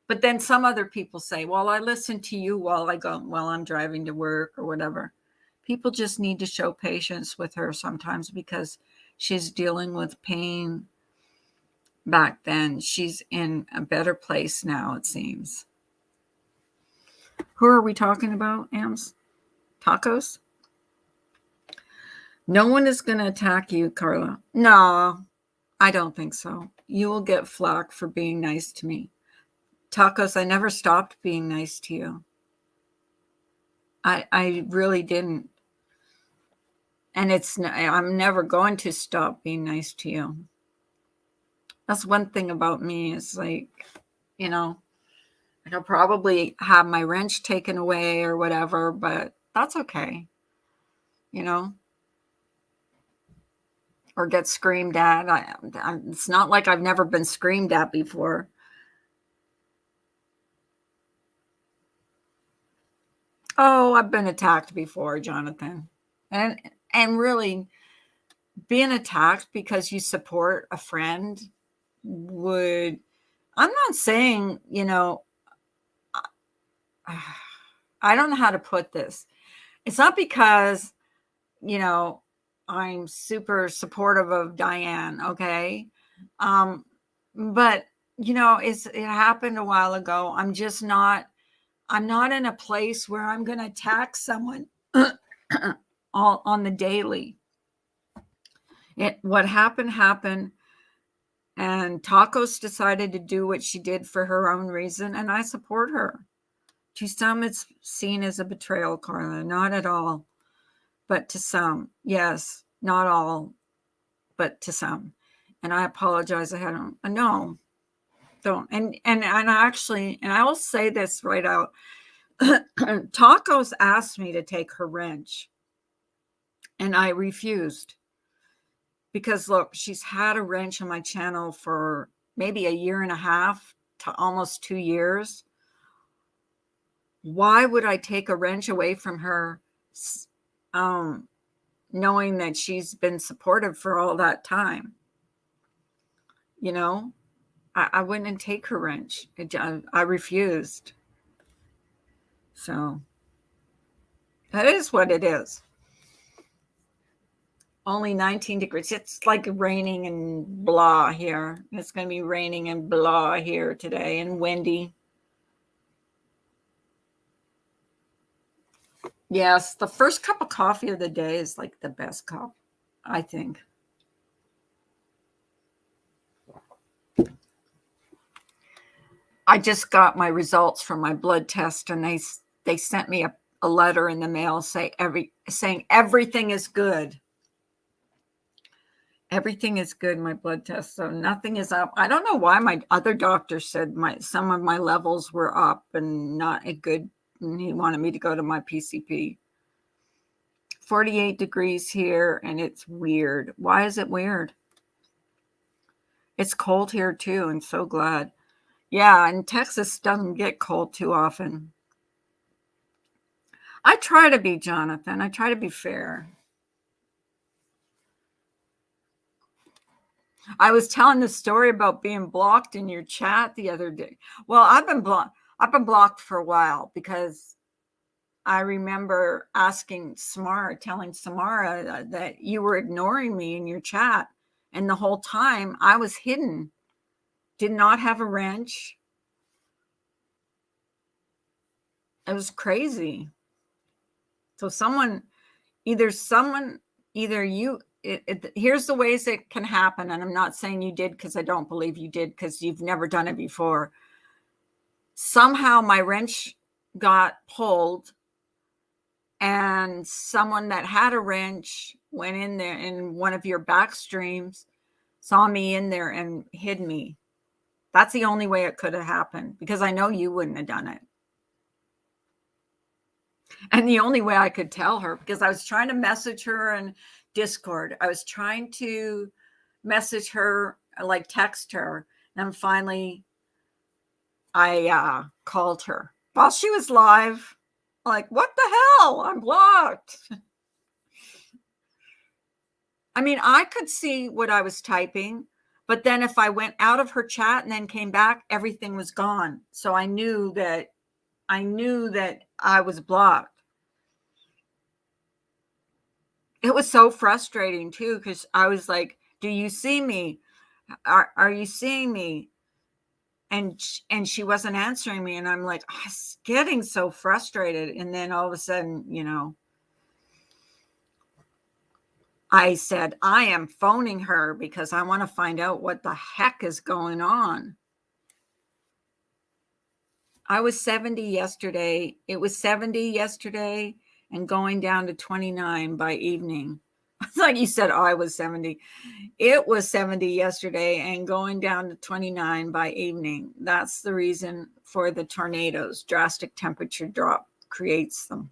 But then some other people say, well, I listen to you while I'm driving to work or whatever. People just need to show patience with her sometimes because she's dealing with pain back then. She's in a better place now, it seems. Who are we talking about, Ams? Tacos? No one is going to attack you, Carla. No, I don't think so. You will get flack for being nice to me. Tacos, I never stopped being nice to you. I really didn't. And I'm never going to stop being nice to you. That's one thing about me is I'll probably have my wrench taken away or whatever, but that's okay. or get screamed at. It's not like I've never been screamed at before. Oh, I've been attacked before, Jonathan. And really being attacked because you support a friend would, I'm not saying, I don't know how to put this. It's not because, I'm super supportive of Diane, okay? But it happened a while ago. I'm not in a place where I'm going to attack someone all on the daily. What happened, and Tacos decided to do what she did for her own reason, and I support her. To some, it's seen as a betrayal, Carla. Not at all, but to some, yes, not all, but to some. And I apologize ahead of no, don't. And actually, and I will say this right out. Tacos asked me to take her wrench, and I refused. Because look, she's had a wrench on my channel for maybe a year and a half to almost 2 years. Why would I take a wrench away from her, knowing that she's been supportive for all that time? I wouldn't take her wrench. I refused. So that is what it is. Only 19 degrees. It's like raining and blah here. It's going to be raining and blah here today, and windy. Yes, the first cup of coffee of the day is like the best cup, I think. I just got my results from my blood test, and they sent me a letter in the mail saying everything is good. Everything is good in my blood test, so nothing is up. I don't know why my other doctor said some of my levels were up and not a good, and he wanted me to go to my PCP. 48 degrees here, and it's weird. Why is it weird? It's cold here too. I'm so glad. Yeah, and Texas doesn't get cold too often. I try to be, Jonathan. I try to be fair. I was telling the story about being blocked in your chat the other day. Well, I've been blocked for a while because I remember telling Samara that you were ignoring me in your chat. And the whole time I was hidden, did not have a wrench. It was crazy. So here's the ways it can happen. And I'm not saying you did, because I don't believe you did, because you've never done it before. Somehow my wrench got pulled, and someone that had a wrench went in there in one of your back streams, saw me in there and hid me. That's the only way it could have happened, because I know you wouldn't have done it. And the only way I could tell her, because I was trying to message her in Discord. I was trying to message her, like text her. And finally, I called her while she was live. Like, what the hell? I'm blocked. I mean, I could see what I was typing, but then if I went out of her chat and then came back, everything was gone. So I knew that I was blocked. It was so frustrating too, because I was like, do you see me? Are you seeing me? And she wasn't answering me. And I'm like, I was getting so frustrated. And then all of a sudden, I said, I am phoning her because I want to find out what the heck is going on. I was 70 yesterday. It was 70 yesterday and going down to 29 by evening. It's like you said, I was 70. It was 70 yesterday and going down to 29 by evening. That's the reason for the tornadoes. Drastic temperature drop creates them.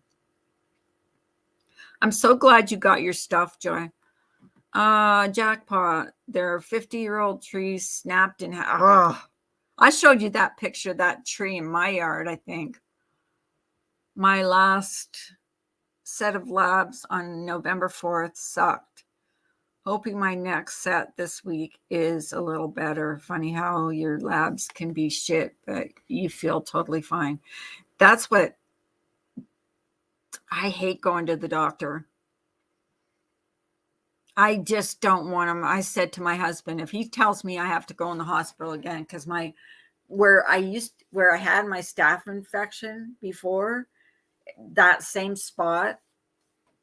I'm so glad you got your stuff, Joy. Jackpot. Their 50-year-old tree snapped in half. Oh, I showed you that picture of that tree in my yard, I think. My last set of labs on November 4th sucked. Hoping my next set this week is a little better. Funny how your labs can be shit, but you feel totally fine. That's what I hate, going to the doctor. I just don't want him. I said to my husband, if he tells me I have to go in the hospital again, because where I had my staph infection before, that same spot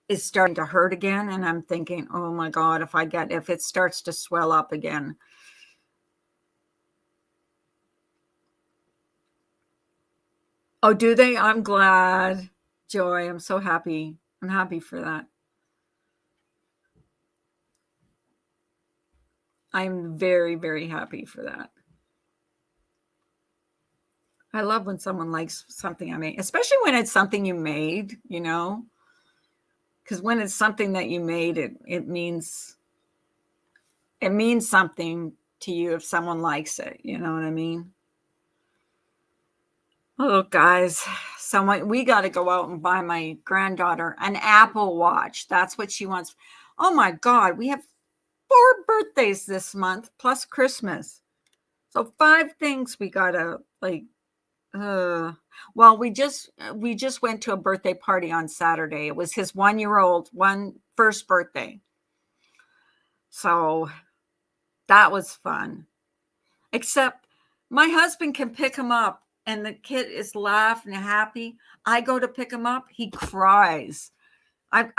is starting to hurt again, and I'm thinking, oh my God, if it starts to swell up again. Oh, do they? I'm glad. Joy, I'm so happy. I'm happy for that. I'm very, very happy for that. I love when someone likes something I made, especially when it's something you made, because when it's something that you made, it means something to you if someone likes it. You know what I mean? Oh, guys, we got to go out and buy my granddaughter an Apple Watch. That's what she wants. Oh my God, we have 4 birthdays this month plus Christmas. So 5 things we gotta like. Well, we just went to a birthday party on Saturday. It was his 1-year-old first birthday. So that was fun. Except my husband can pick him up and the kid is laughing and happy. I go to pick him up, he cries. I'm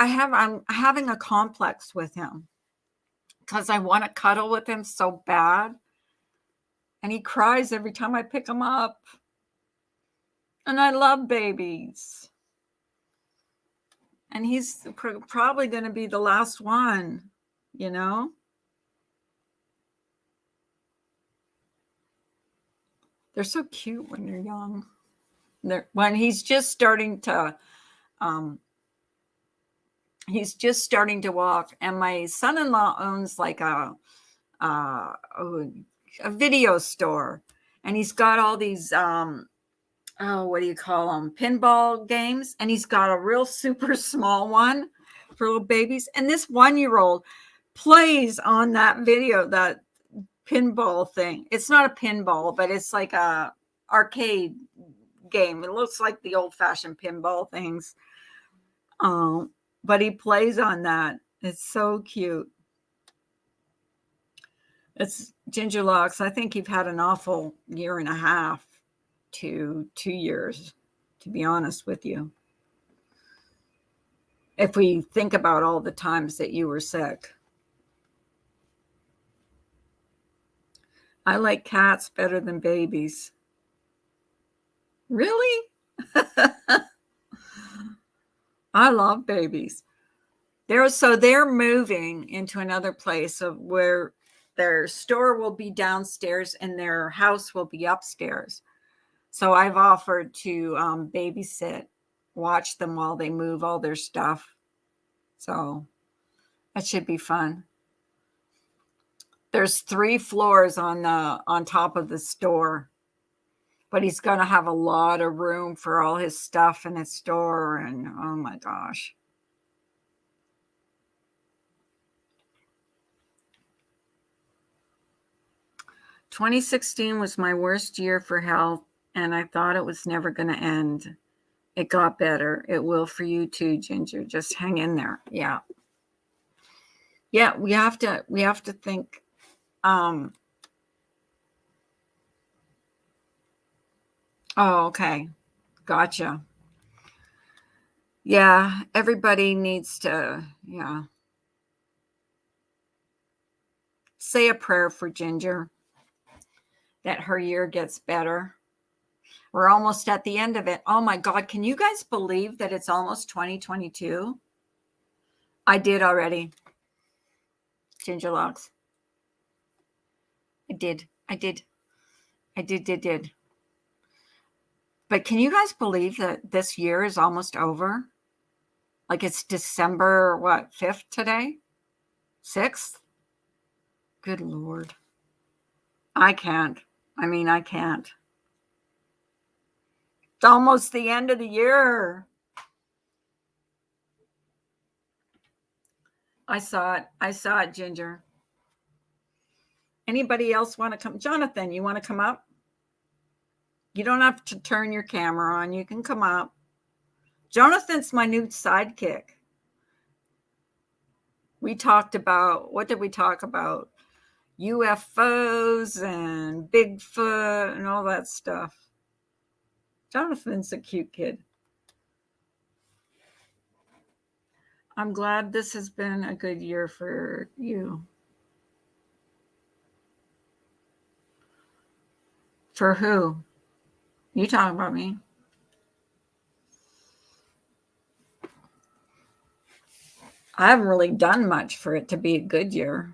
having a complex with him because I want to cuddle with him so bad. And he cries every time I pick him up. And I love babies. And he's probably going to be the last one, you know? They're so cute when they're young. When he's just starting to walk. And my son-in-law owns like a video store. And he's got all these, what do you call them? Pinball games. And he's got a real super small one for little babies. And this 1-year-old plays on that pinball thing. It's not a pinball, but it's like a arcade game. It looks like the old-fashioned pinball things. But he plays on that. It's so cute. It's Ginger Locks. I think you've had an awful 1.5 to 2 years, to be honest with you. If we think about all the times that you were sick. I like cats better than babies. Really? I love babies. They're moving into another place of where their store will be downstairs and their house will be upstairs. So I've offered to babysit, watch them while they move all their stuff. So that should be fun. There's 3 floors on top of the store, but he's going to have a lot of room for all his stuff in his store. And oh my gosh. "2016 was my worst year for health, and I thought it was never going to end. It got better. It will for you too, Ginger. Just hang in there." Yeah. Yeah, we have to think. Oh, okay. Gotcha. Yeah, everybody needs to, say a prayer for Ginger that her year gets better. We're almost at the end of it. Oh my God, can you guys believe that it's almost 2022? I did already. Ginger Locks. I did. But can you guys believe that this year is almost over? Like it's December, 5th today? 6th? Good Lord. I can't. I can't. It's almost the end of the year. I saw it, Ginger. Anybody else want to come? Jonathan, you want to come up? You don't have to turn your camera on. You can come up. Jonathan's my new sidekick. We talked about, what did we talk about? UFOs and Bigfoot and all that stuff. Jonathan's a cute kid. I'm glad this has been a good year for you. For who? You talking about me? I haven't really done much for it to be a good year.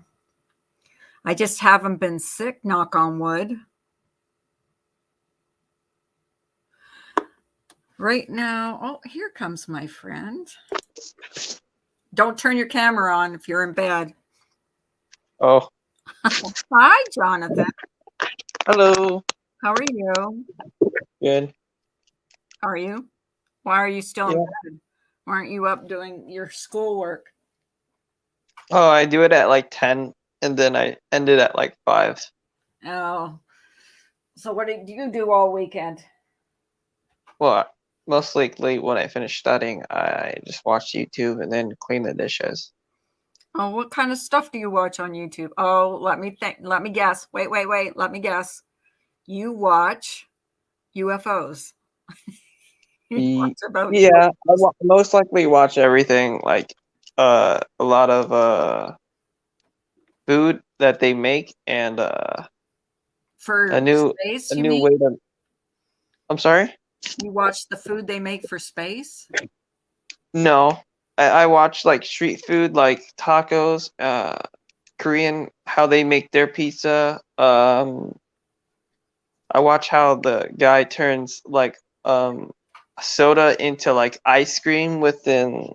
I just haven't been sick, knock on wood. Right now, oh, here comes my friend. Don't turn your camera on if you're in bed. Oh, Hi, Jonathan. hello. How are you? Good. Are you? Why are you still in Yeah. bed? Why aren't you up doing your schoolwork? Oh, I do it at like 10 and then I end it at like 5. Oh, so what do you do all weekend? Well, most likely when I finish studying, I just watch YouTube and then clean the dishes. Oh, what kind of stuff do you watch on YouTube? Oh, let me think. Let me guess. Wait. Let me guess. You watch UFOs. You watch about Yeah, UFOs. most likely watch everything like a lot of food that they make and For a new space, you way mean? to. I'm sorry? You watch the food they make for space? No. I watch like street food like tacos, Korean, how they make their pizza. I watch how the guy turns like soda into like ice cream within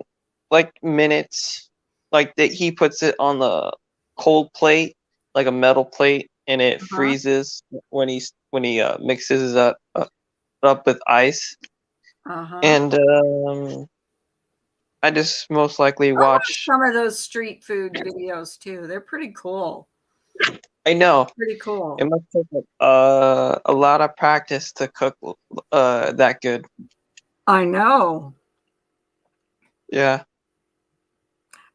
like minutes. Like that he puts it on the cold plate, like a metal plate, and it Uh-huh. freezes when he mixes it up with ice. Uh-huh. And I just most likely I watch watch. some of those street food videos too. They're pretty cool. I know Pretty it cool. must take a lot of practice to cook that good. I know. Yeah.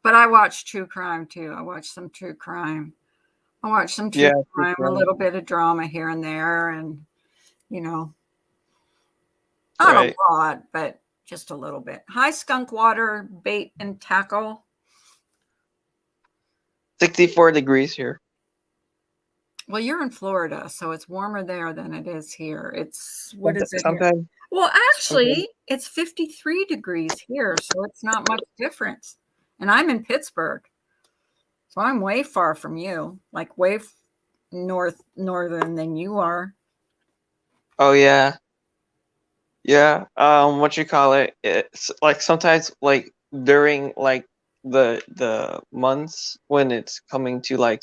But I watch true crime too. I watch some true crime. I watch some true Yeah. crime, a little bit of drama here and there, and you know, not a Right. lot, but just a little bit. Hi, skunk water, bait and tackle. 64 degrees here. Well, you're in Florida, so it's warmer there than it is here. It's, what is it here? Sometimes, Well, actually, it's 53 degrees here, so it's not much difference. And I'm in Pittsburgh, so I'm way far from you, like way northern than you are. oh yeah, yeah. What you call it? It's like sometimes like during like the months when it's coming to like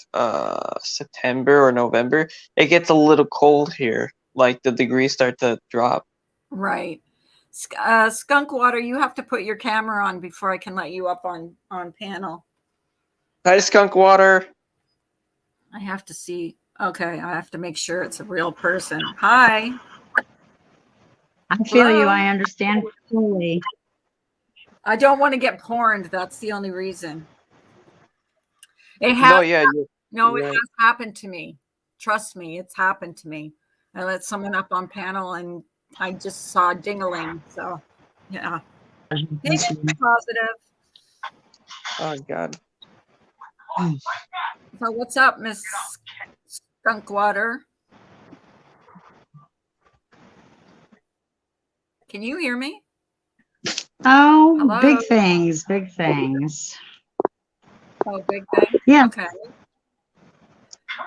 September or November, it gets a little cold here. Like the degrees start to drop. Right. Skunk water, you have to put your camera on before I can let you up on panel. Hi, skunk water. I have to see. Okay, I have to make sure it's a real person. Hi. I feel you. Hello? I understand fully. I don't want to get porned. That's the only reason. It No, has yeah, no, it you're right. has happened to me. Trust me, it's happened to me. I let someone up on panel and I just saw dingling. So yeah. Negative, positive. Oh God. So what's up, Miss Skunkwater? Can you hear me? Oh, Hello? big things, big things. Oh, big thing. Yeah. Okay.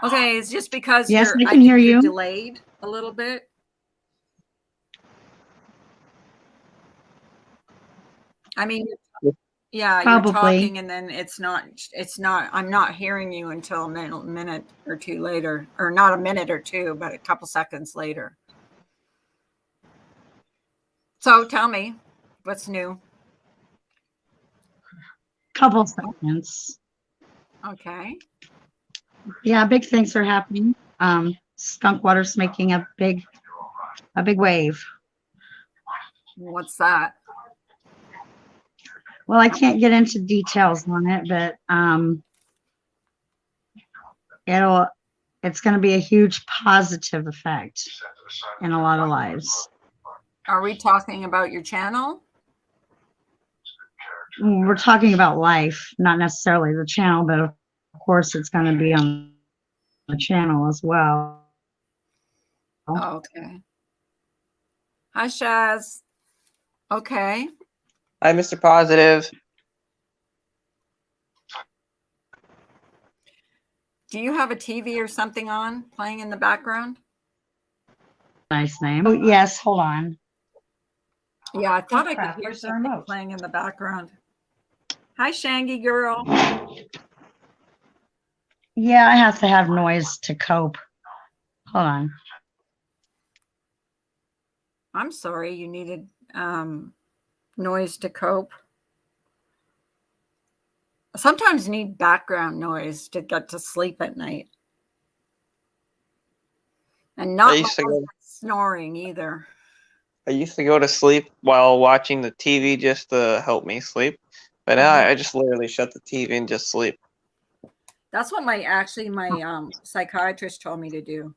Okay, it's just because Yes, I I can hear think you're you. delayed a little bit. I mean, Yeah, you're Probably. talking and then I'm not hearing you until a minute or two later, or not a minute or two, but a couple seconds later. So tell me, what's new? Couple seconds. Okay. Yeah, big things are happening. Skunk water's making a big wave. What's that? Well, I can't get into details on it, but it's going to be a huge positive effect in a lot of lives. Are we talking about your channel? We're talking about life, not necessarily the channel, but of course it's going to be on the channel as well. Okay. Hi, Shaz. Okay. Hi, Mr. Positive. Do you have a TV or something on playing in the background? Nice name. Oh, yes, hold on. Yeah, I thought I could Crap, hear where's the something remote? playing in the background. Hi, Shangy girl. Yeah, I have to have noise to cope. Hold on. I'm sorry you needed noise to cope. Sometimes you need background noise to get to sleep at night. And I not used to loud go. snoring either. I used to go to sleep while watching the TV just to help me sleep, but now I just literally shut the TV and just sleep. That's what my psychiatrist told me to do.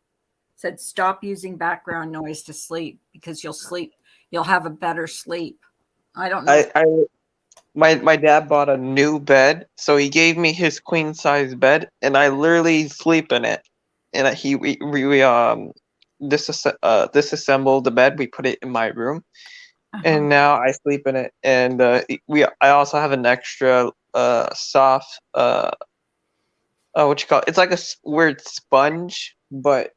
Said stop using background noise to sleep because you'll have a better sleep. I don't know. My dad bought a new bed, so he gave me his queen size bed, and I literally sleep in it. And disassembled the bed. We put it in my room, and now I sleep in it. And I also have an extra soft what you call it? It's like a weird sponge, but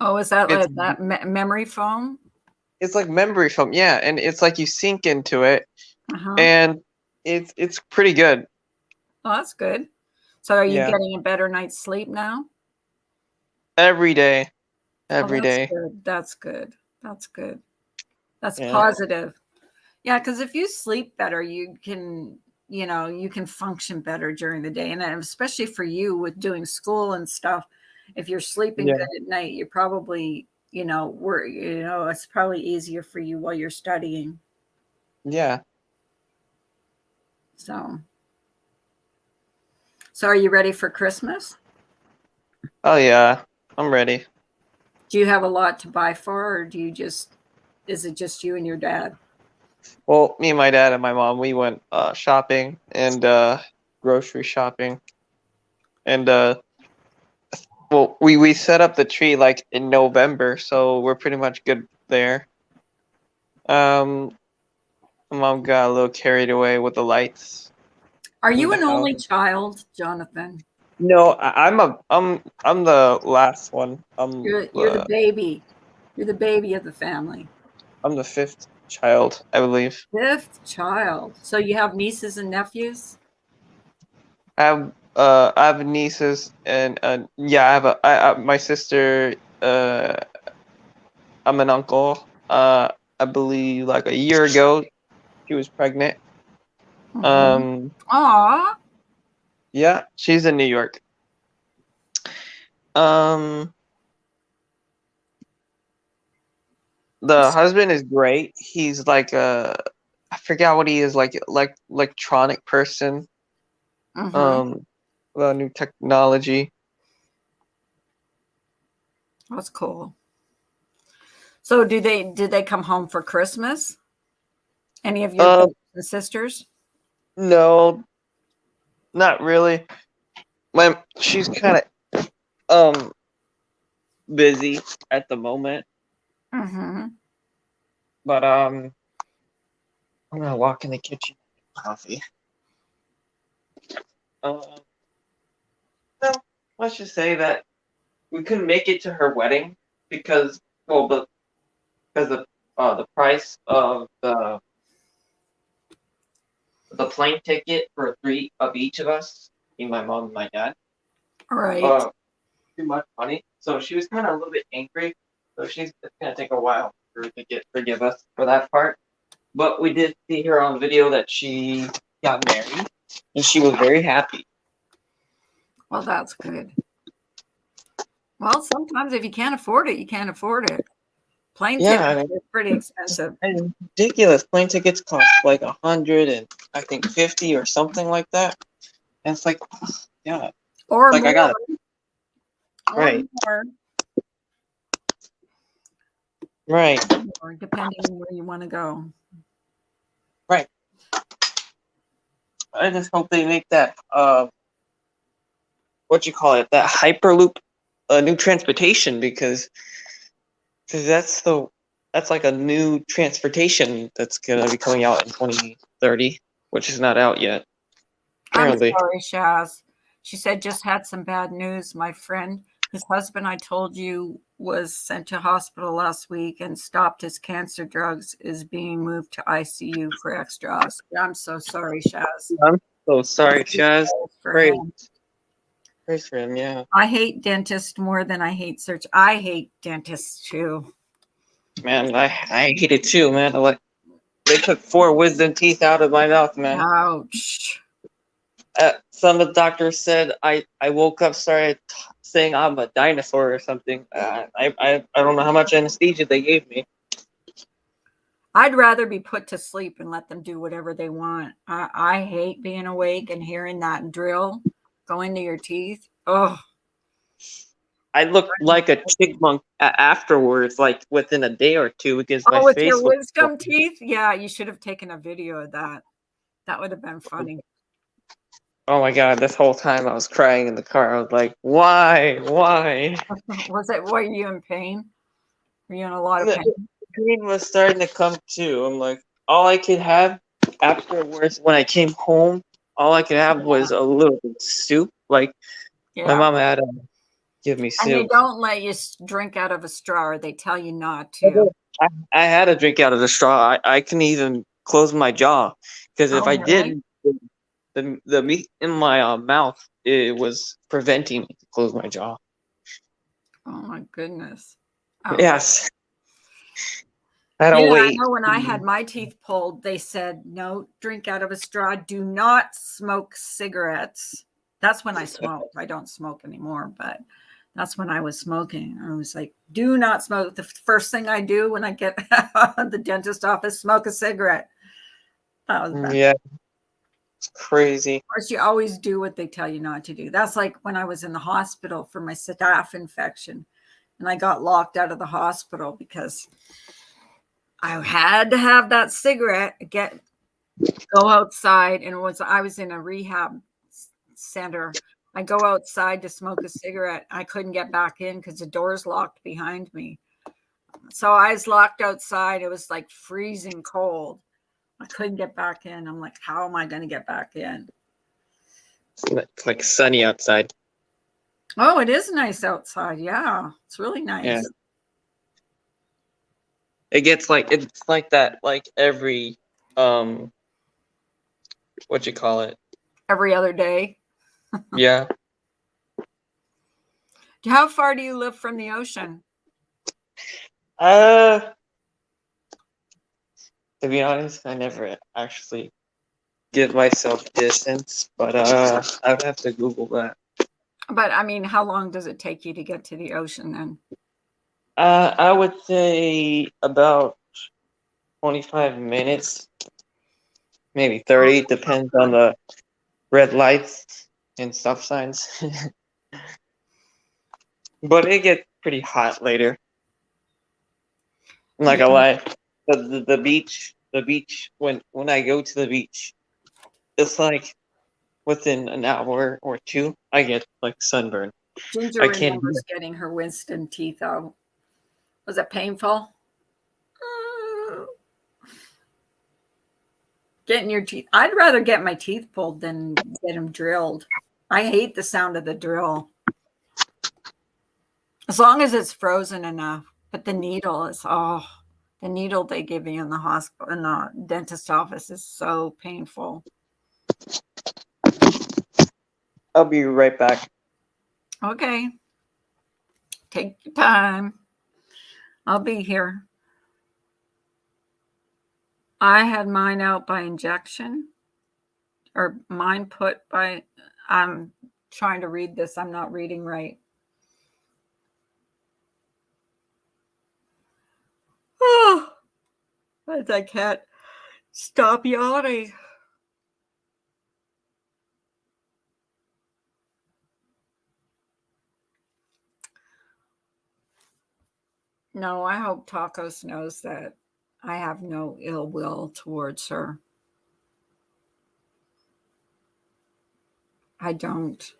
Oh, is that it's like that memory foam? it's like memory foam, yeah, and it's like you sink into it, Uh-huh. and it's pretty good. Oh, that's good. So are you Yeah, getting a better night's sleep now? every day, Oh, every that's day. good. That's good. That's good. That's Yeah, positive. Yeah, because if you sleep better, you can function better during the day. And then especially for you with doing school and stuff, if you're sleeping yeah, good at night, you probably, it's probably easier for you while you're studying. yeah. So, so are you ready for Christmas? Oh yeah, I'm ready. Do you have a lot to buy for, or is it just you and your dad? Well, me and my dad and my mom, we went shopping and grocery shopping, and well, we set up the tree like in November, so we're pretty much good there. Um, Mom got a little carried away with the lights Are in you the an house. only child, Jonathan? No, I'm the last one. You're the baby. You're the baby of the family. I'm the fifth child, I believe. Fifth child. So you have nieces and nephews? I have nieces and yeah, my sister. I'm an uncle. I believe like a year ago she was pregnant. Mm-hmm. Aw. Yeah, she's in New York. Um, the husband is great. He's like I forgot what he is, like electronic person. Mm-hmm. Well, new technology. That's cool. So did they come home for Christmas? Any of your Um, brothers and sisters? no, not really. She's kind of busy at the moment, Mm-hmm. but I'm gonna walk in the kitchen and get coffee. Um, well, let's just say that we couldn't make it to her wedding because, well, because the price of the plane ticket for 3 of each of us, me, my mom, and my dad. Right. Too much money. So she was kind of a little bit angry. So it's gonna take a while for her to forgive us for that part. But we did see her on video that she got married, and she was very happy. Well, that's good. Well, sometimes if you can't afford it, you can't afford it. Plane Yeah, tickets are pretty expensive. and ridiculous. Plane tickets cost like 100 and I think 50 or something like that. And it's like, yeah, Or like more. I got it. Or Right. more. Right. Or depending on where you want to go. Right. I just hope they make that what you call it, that hyperloop new transportation because that's like a new transportation that's gonna be coming out in 2030, which is not out yet. I'm Apparently. sorry, Shaz. She said, just had some bad news. My friend, his husband, I told you, was sent to hospital last week and stopped his cancer drugs, is being moved to ICU for extras. I'm so sorry, Shaz. I'm so sorry, Chaz. For Praise, him. praise for him, yeah. I hate dentists more than I hate surgeons. I hate dentists too. Man, I hate it too, man. They took 4 wisdom teeth out of my mouth, man. Ouch. Some of the doctors said I woke up started saying I'm a dinosaur or something. I don't know how much anesthesia they gave me. I'd rather be put to sleep and let them do whatever they want. I hate being awake and hearing that drill go into your teeth. Oh, I looked like a chipmunk afterwards, like within a day or two, because my with your face was. wisdom teeth? Yeah, you should have taken a video of that. That would have been funny. Oh my god! This whole time I was crying in the car. I was like, "Why? Why?" Were you in pain? Were you in a lot of The pain? pain was starting to come too. I'm like, all I could have afterwards when I came home, all I could have was a little bit of soup. Like my Yeah. mom had to give me And they soup. don't let you drink out of a straw, or they tell you not to. I had to drink out of the straw. I couldn't even close my jaw because if Oh, I really? did, the meat in my mouth it was preventing me to close my jaw. Oh, my goodness. Oh. Yes, I had to Yeah, I wait. know when I had my teeth pulled, they said, no, drink out of a straw. Do not smoke cigarettes. That's when I smoked. I don't smoke anymore, but that's when I was smoking. I was like, do not smoke. The first thing I do when I get out of the dentist office, smoke a cigarette. That was bad. Yeah, it's crazy. Of course, you always do what they tell you not to do. That's like when I was in the hospital for my staph infection, and I got locked out of the hospital because I had to have that cigarette, go outside, and I was in a rehab center. I go outside to smoke a cigarette. I couldn't get back in because the door's locked behind me. So I was locked outside. It was like freezing cold. I couldn't get back in. I'm like, how am I going to get back in? It's like sunny outside. Oh, it is nice outside. Yeah, it's really nice. Yeah. It's like that like every what you call it? Every other day. Yeah. How far do you live from the ocean? To be honest, I never actually give myself distance, but I would have to Google that. But I mean, how long does it take you to get to the ocean then? I would say about 25 minutes, maybe 30, depends on the red lights and stop signs. But it gets pretty hot later. I'm not gonna lie. The beach, when I go to the beach, it's like within an hour or two, I get like sunburn. Ginger I can't. remembers getting her wisdom teeth out. Was it painful? Getting your teeth. I'd rather get my teeth pulled than get them drilled. I hate the sound of the drill. As long as it's frozen enough. But the needle is, the needle they give you in the hospital, in the dentist office is so painful. I'll be right back. Okay. Take your time. I'll be here. I had mine out by injection, or mine put by, I'm trying to read this. I'm not reading right. Oh, but I can't stop yawning. No, I hope Tacos knows that I have no ill will towards her. I don't.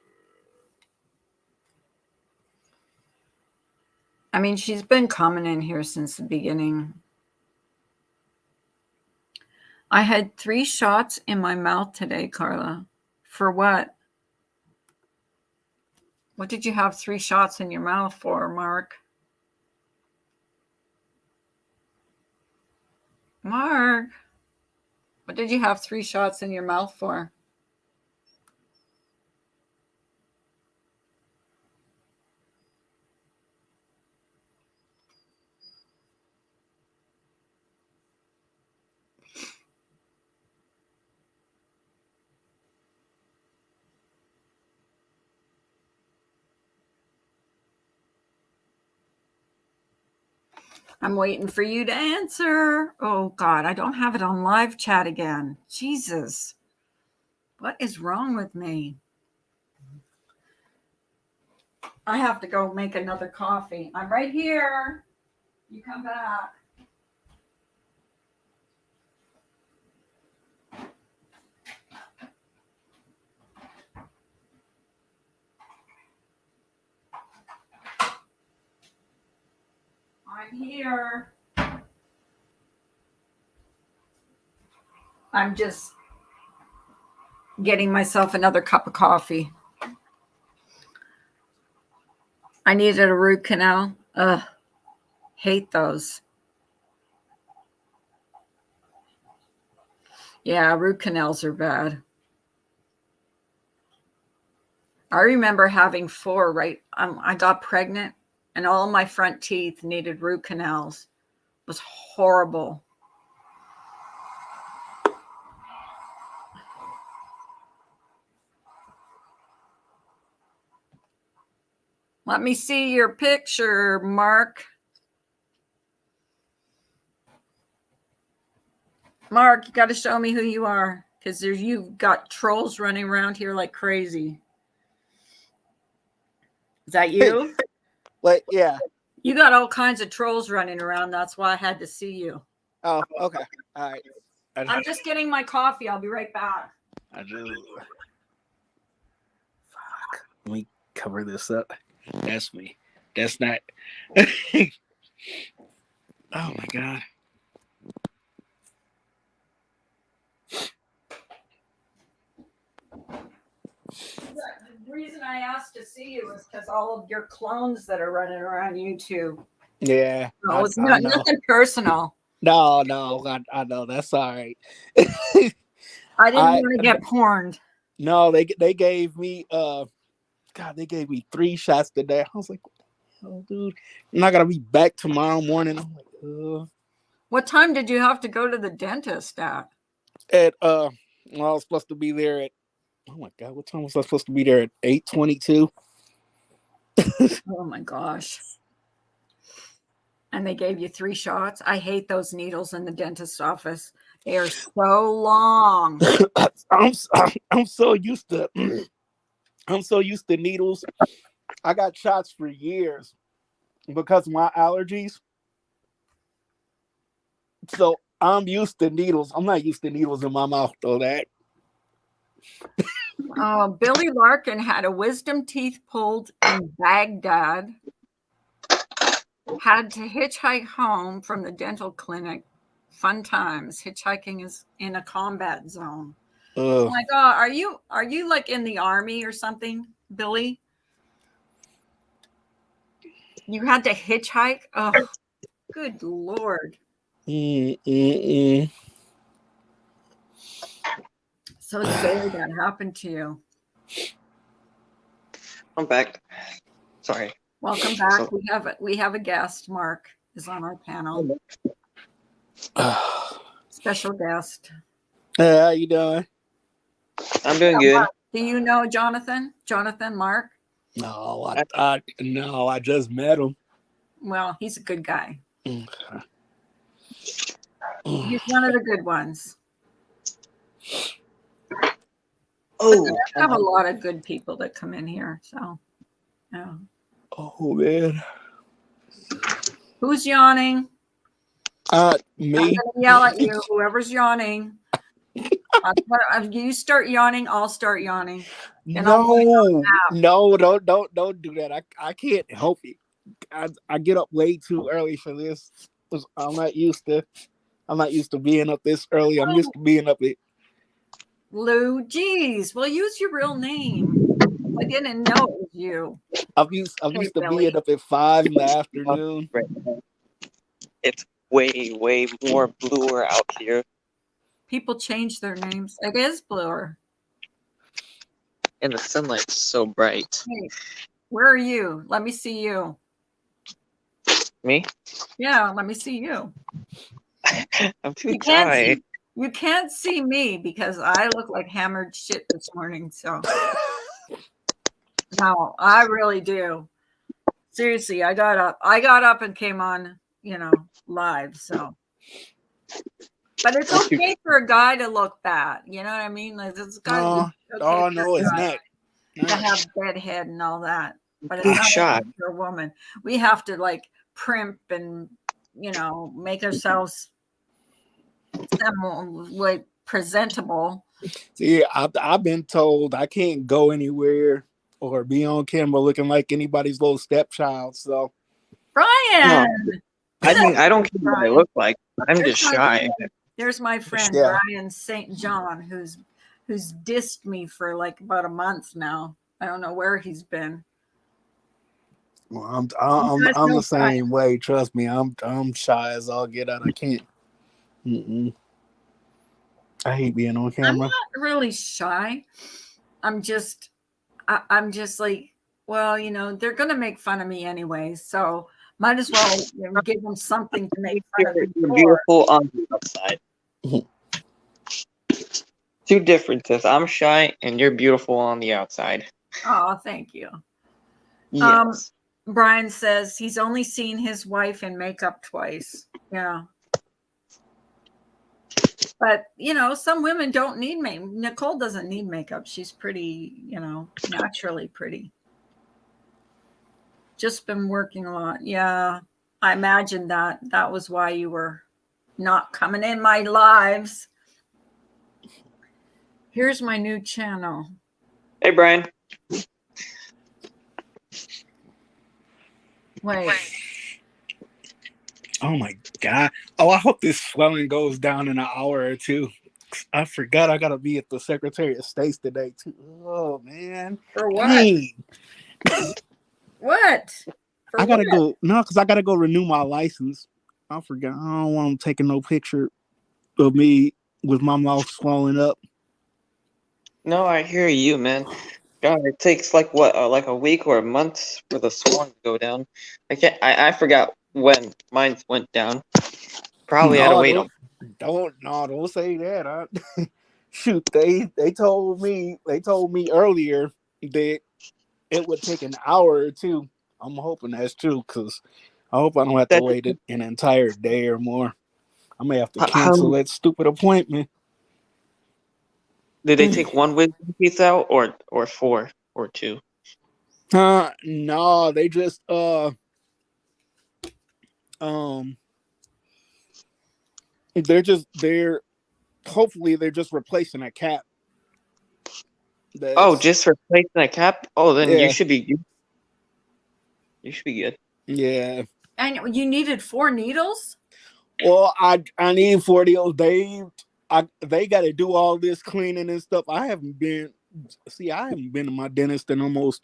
I mean, she's been coming in here since the beginning. I had 3 shots in my mouth today, Carla. For what? What did you have 3 shots in your mouth for, Mark? Mark, what did you have 3 shots in your mouth for? I'm waiting for you to answer. Oh, God, I don't have it on live chat again. Jesus. What is wrong with me? I have to go make another coffee. I'm right here. You come back. I'm here. I'm just getting myself another cup of coffee. I needed a root canal. Ugh, hate those. Yeah, root canals are bad. I remember having 4, right? I got pregnant and all my front teeth needed root canals. It was horrible. Let me see your picture, Mark. Mark, you got to show me who you are, because you've got trolls running around here like crazy. Is that you? But yeah. You got all kinds of trolls running around. That's why I had to see you. Oh, okay. All right. I'm just getting my coffee. I'll be right back. I do. Fuck. Let me cover this up. That's me. That's not. Oh my God. The reason I asked to see you is because all of your clones that are running around YouTube. Yeah. No, it's nothing personal. No, I know. That's all right. I didn't want to get porned. No, they gave me God, they gave me 3 shots today. I was like, oh dude, I'm not gonna be back tomorrow morning. I'm like, What time did you have to go to the dentist at? well, I was supposed to be there at, oh my God, what time was I supposed to be there at? 8:22. Oh my gosh. And they gave you 3 shots. I hate those needles in the dentist's office. They are so long. I'm so used to I'm so used to needles. I got shots for years because of my allergies. So I'm used to needles. I'm not used to needles in my mouth though. That Billy Larkin had a wisdom teeth pulled in Baghdad. Had to hitchhike home from the dental clinic. Fun times. Hitchhiking is in a combat zone. Oh my God, are you like in the army or something, Billy? You had to hitchhike? Oh, good Lord. So sorry that happened to you. I'm back. Sorry. Welcome back. So- We have a guest. Mark is on our panel. Special guest. Hey, how you doing? I'm doing good. Do you know Jonathan? Jonathan Mark? No, I just met him. Well, he's a good guy. Okay. He's one of the good ones. Oh, We have a lot of good people that come in here. So, yeah. Oh man. Who's yawning? I'm Me. going to yell at you. Whoever's yawning. You start yawning, I'll start yawning. No, don't do that. I can't help it. I get up way too early for this. I'm not used to being up this early. I'm used to being up at Lou, geez. Well, use your real name. I didn't know it was you. I'm used to Billy. being up at 5 in the afternoon. it's way more bluer out here. People change their names. It is bluer. And the sunlight's so bright. Hey, where are you? Let me see you. Me? Yeah, let me see you. I'm too You can't shy. see, you can't see me because I look like hammered shit this morning. So no, I really do. Seriously, I got up and came on, live. So, but it's okay for a guy to look bad. You know what I mean? Like, it's got to be okay no, it's not. to have dead head and all that. But I'm it's not shy. okay for a woman. We have to like primp and make ourselves like presentable. See, I've been told I can't go anywhere or be on camera looking like anybody's little stepchild. So, Brian, I don't care what I look like. I'm just shy. There's my friend Yeah. Brian St. John, who's dissed me for like about a month now. I don't know where he's been. well, I'm the same way. Trust me, I'm shy as all get out. I can't. I hate being on camera. I'm not really shy. I'm just like, well, they're gonna make fun of me anyway, so might as well give them something to make fun of me You're for. beautiful on the outside. Two differences. I'm shy and you're beautiful on the outside. Oh, thank you. Yes. Brian says he's only seen his wife in makeup twice. Yeah. But, some women don't need makeup. Nicole doesn't need makeup. She's pretty, naturally pretty. Just been working a lot. Yeah. I imagine that was why you were not coming in my lives. Here's my new channel. Hey, Brian. Wait. Oh my God. Oh, I hope this swelling goes down in an hour or two. I forgot I gotta be at the Secretary of State's today too. Oh man. For what? Dang. What? For I gotta what? go. No, because I gotta go renew my license. I forgot. I don't want them taking no picture of me with my mouth swollen up. No, I hear you, man. God, it takes like what, like a week or a month for the swelling to go down. I forgot when mine went down. Probably had to wait. Don't say that. Shoot, they told me earlier that it would take an hour or two. I'm hoping that's true because I hope I don't have to wait an entire day or more. I may have to cancel that stupid appointment. Did they take one wisdom teeth out or four or two? No, they just hopefully they're just replacing a cap. Just replacing a cap? Oh, then Yeah. you should be good. Yeah. And you needed 4 needles? Well, I need 40 of those. They got to do all this cleaning and stuff. I haven't been to my dentist in almost.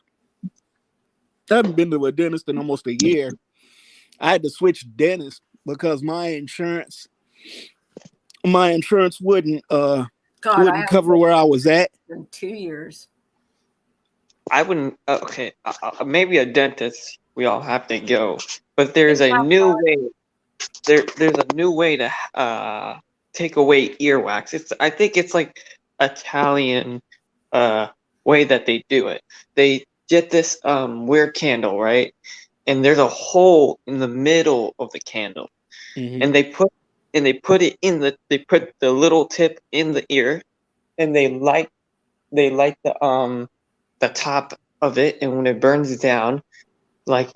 I haven't been to a dentist in almost a year. I had to switch dentists because my insurance wouldn't God, I Wouldn't cover haven't where I was at. been in 2 years. I wouldn't. Okay, maybe a dentist. We all have to go, but there's a new way. There's a new way to take away earwax. I think it's like Italian way that they do it. They get this weird candle, right? And there's a hole in the middle of the candle, Mhm. and they put it in they put the little tip in the ear, and they light the top of it, and when it burns down, like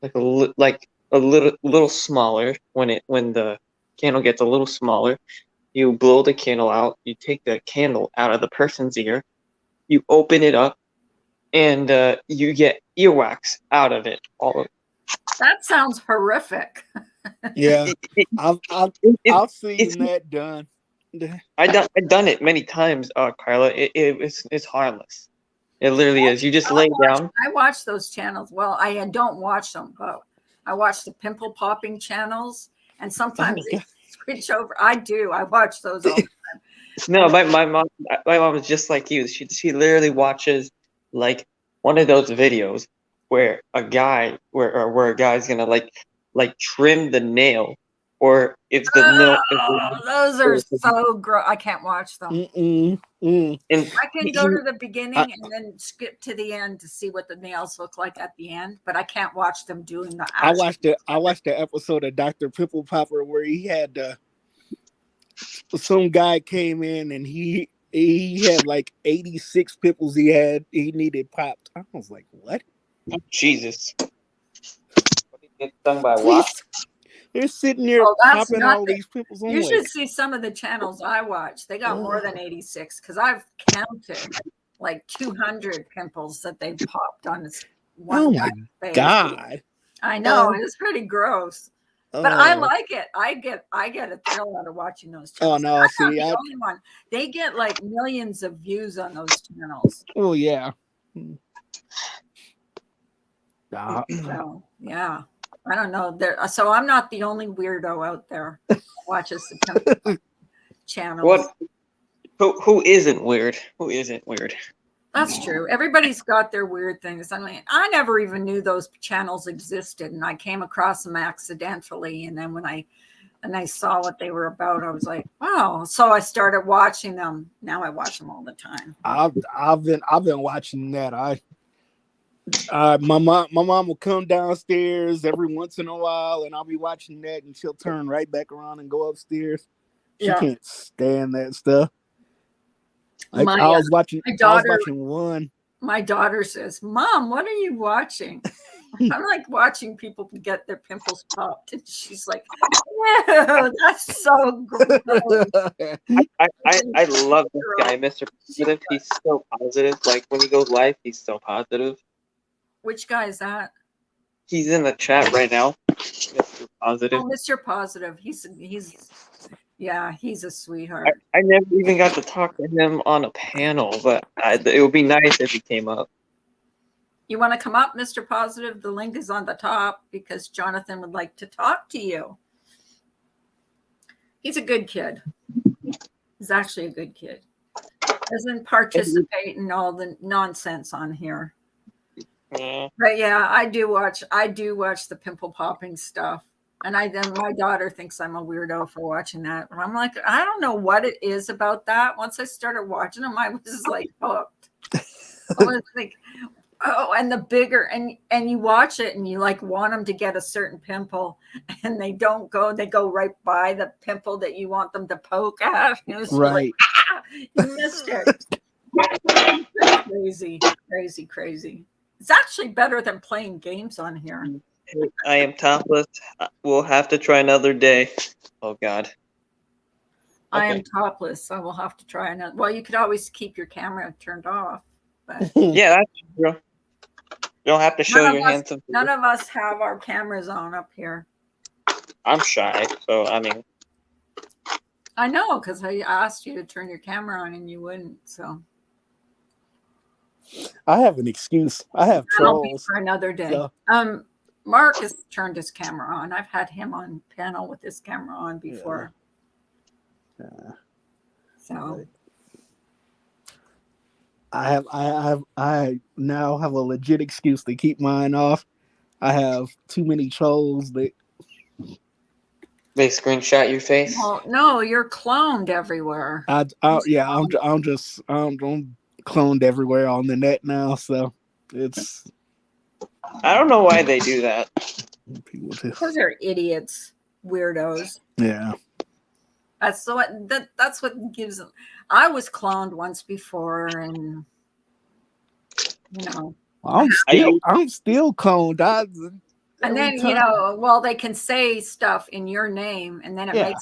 like a little smaller, when the candle gets a little smaller, you blow the candle out. You take the candle out of the person's ear. You open it up, and you get earwax out of it. All of That sounds horrific. Yeah, it. I've It's seen that done. I've done it many times, Carla. It's harmless. It literally is. You just lay down. I watch those channels. Well, I don't watch them, but I watch the pimple popping channels, and sometimes they God. switch over. I do. I watch those all. No, my mom is just like you. She literally watches like one of those videos where where a guy's gonna like trim the nail, or if the nail Those are so gross. I can't watch them. and I can go to the beginning and then skip to the end to see what the nails look like at the end, but I can't watch them doing the I actual. watched the episode of Dr. Pimple Popper where he had some guy came in and he had like 86 pimples he needed popped. I was like, what? Jesus, get stung by what? They're sitting there Oh, that's popping all nothing. these pimples. I'm You like, should see some of the channels I watch. They got more than 86 because I've counted like 200 pimples that they popped on this oh one my guy's face. God. I know it's pretty gross, but I like it. I get a thrill out of watching those Oh channels. no, I'm see, not the only one. They get like millions of views on those channels. oh yeah. So yeah, I don't know. So I'm not the only weirdo out there that watches the pimple channels. What? Who isn't weird? Who isn't weird? That's true. Everybody's got their weird things. I mean, I never even knew those channels existed, and I came across them accidentally. And then when I saw what they were about, I was like, wow. So I started watching them. Now I watch them all the time. I've been watching that. My mom will come downstairs every once in a while, and I'll be watching that, and she'll turn right back around and go upstairs. She can't stand that stuff. Like I was watching one. My daughter says, "Mom, what are you watching?" I'm like watching people get their pimples popped, and she's like, "Ew, that's so gross." I love this guy, Mr. Positive. He's so positive. Like when he goes live, he's so positive. Which guy is that? He's in the chat right now. Mr. Positive. Oh, Mr. Positive. He's a sweetheart. I never even got to talk to him on a panel, but it would be nice if he came up. You want to come up, Mr. Positive? The link is on the top because Jonathan would like to talk to you. He's a good kid. He's actually a good kid. Doesn't participate in all the nonsense on here. Yeah. But yeah, I do watch the pimple popping stuff. And then my daughter thinks I'm a weirdo for watching that. And I'm like, I don't know what it is about that. Once I started watching them, I was like hooked. I was like, oh, and the bigger and you watch it and you like want them to get a certain pimple and they don't go, they go right by the pimple that you want them to poke at. Right. Like, you missed it. Crazy. It's actually better than playing games on here. I am topless. We'll have to try another day. Oh God. I am topless. I will have to try another. Well, you could always keep your camera turned off. But yeah, that's true. You don't have to show your hands. None of us have our cameras on up here. I'm shy, so I mean. I know, because I asked you to turn your camera on and you wouldn't. So. I have an excuse. I have trolls for another day. So. Mark has turned his camera on. I've had him on panel with his camera on before. Yeah. So I now have a legit excuse to keep mine off. I have too many trolls that They screenshot your face. Well, no, you're cloned everywhere. I'm cloned everywhere on the net now, so it's I don't know why they do that. people too. Because they're idiots, weirdos. Yeah. That's what gives them. I was cloned once before, and you know, I'm still cloned. and Every then time. well, they can say stuff in your name, and then Yeah.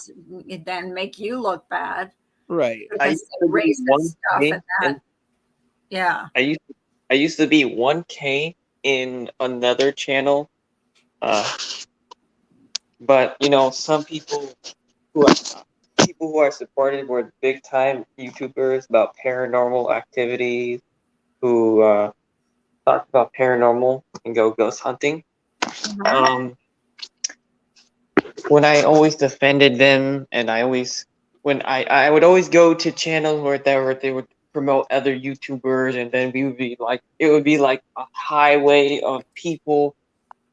it then make you look bad. Right. They I can used say to be racist stuff 1K, and that. Yeah. I used to be 1K in another channel, but some people who are supported were big time YouTubers about paranormal activities who talk about paranormal and go ghost hunting. Mhm. When I always defended them, and I would always go to channels where they would promote other YouTubers, and then it would be like a highway of people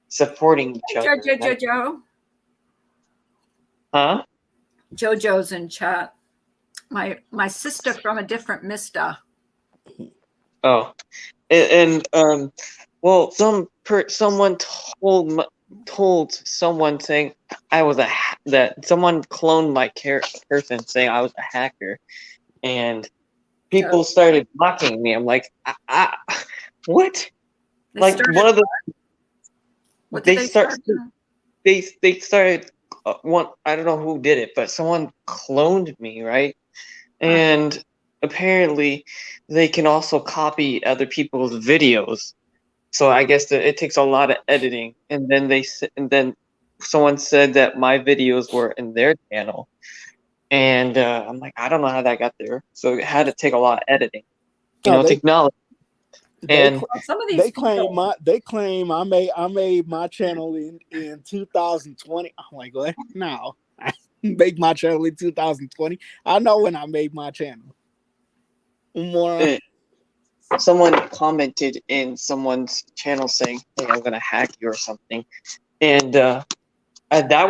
supporting each Hey, other. Huh? Jojo's in chat. My sister from a different mister. Oh, and well, someone told someone saying that someone cloned my person saying I was a hacker, and people started mocking me. I'm like, what? They Like started, one of the what did they they start start? they started one. I don't know who did it, but someone cloned me, right? And apparently, they can also copy other people's videos. So I guess that it takes a lot of editing, and then someone said that my videos were in their channel, and I'm like, I don't know how that got there. So it had to take a lot of editing, No, technology. they And Some of these people. they claim I made my channel in 2020. I'm like, what? No. I made my channel in 2020. I know when I made my channel. More someone commented in someone's channel saying, "Hey, I'm gonna hack you" or something, and that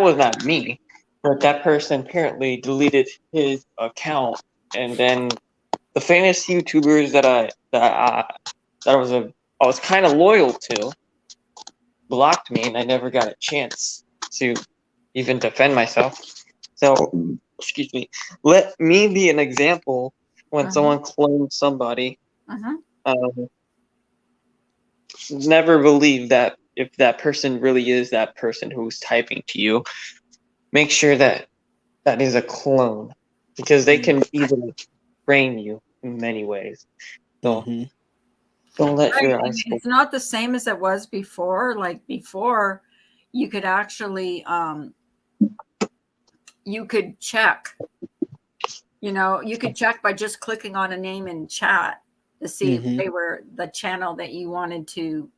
was not me, but that person apparently deleted his account, and then the famous YouTubers I was kind of loyal to blocked me, and I never got a chance to even defend myself. So, excuse me. Let me be an example when someone clones somebody. Um, Never believe that if that person really is that person who's typing to you. Make sure that that is a clone, because they can easily frame you in many ways. So don't let Right. your eyes. It's not the same as it was before. Like before, you could actually you could check. You could check by just clicking on a name in chat to see if they were the channel that you wanted to,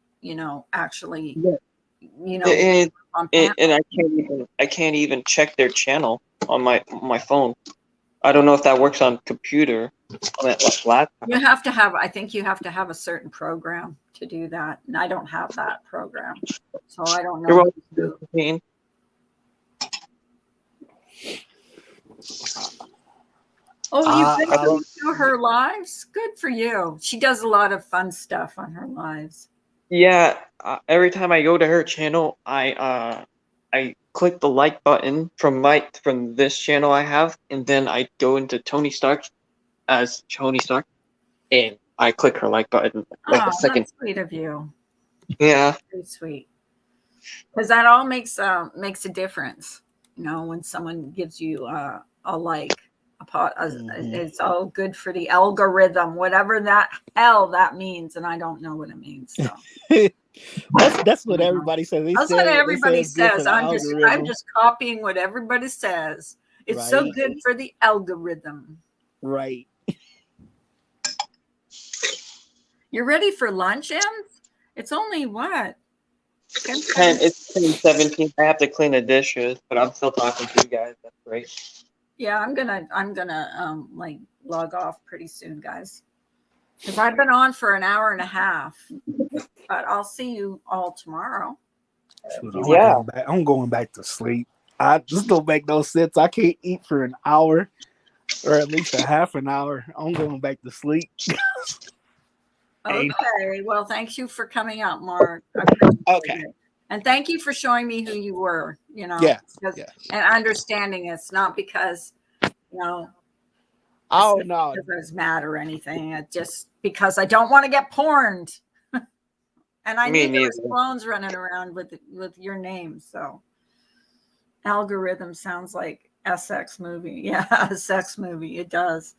actually, And I can't even check their channel on my phone. I don't know if that works on computer, on that laptop. I think you have to have a certain program to do that. And I don't have that program. So I don't You're know. welcome. Oh, you've been to her lives? Good for you. She does a lot of fun stuff on her lives. Yeah, every time I go to her channel, I click the like button from this channel I have, and then I go into Tony Stark as Tony Stark, and I click her like button like a second. That's sweet of you. Yeah, Very sweet. Because that all makes a difference. When someone gives you a like, it's all good for the algorithm, whatever that hell that means, and I don't know what it means. So. that's what everybody says. That's what everybody it's good for says. the I'm algorithm. just copying what everybody says. It's so good for the algorithm. Right. You're ready for lunch, Em? It's only what? it's 10:17. I have to clean the dishes, but I'm still talking to you guys. That's great. Yeah, I'm gonna log off pretty soon, guys. because I've been on for an hour and a half. But I'll see you all tomorrow. Shoot, Yeah. I'm going back to sleep. I just don't make no sense. I can't eat for an hour or at least a half an hour. I'm going back to sleep. Okay. Well, thank you for coming out, Mark. I appreciate Okay. it. And thank you for showing me who you were, Yeah. and understanding it's not because, Oh it's no. not because I was mad or anything. It's just because I don't want to get porned. And I Me knew there was neither. clones running around with your name. So algorithm sounds like SX movie. Yeah, a sex movie. It does.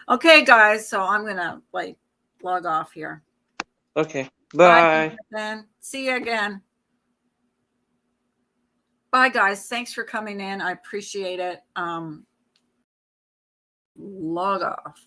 Okay, guys. So I'm gonna log off here. Okay. Bye, Bye. then. See you again. Bye, guys. Thanks for coming in. I appreciate it. Log off.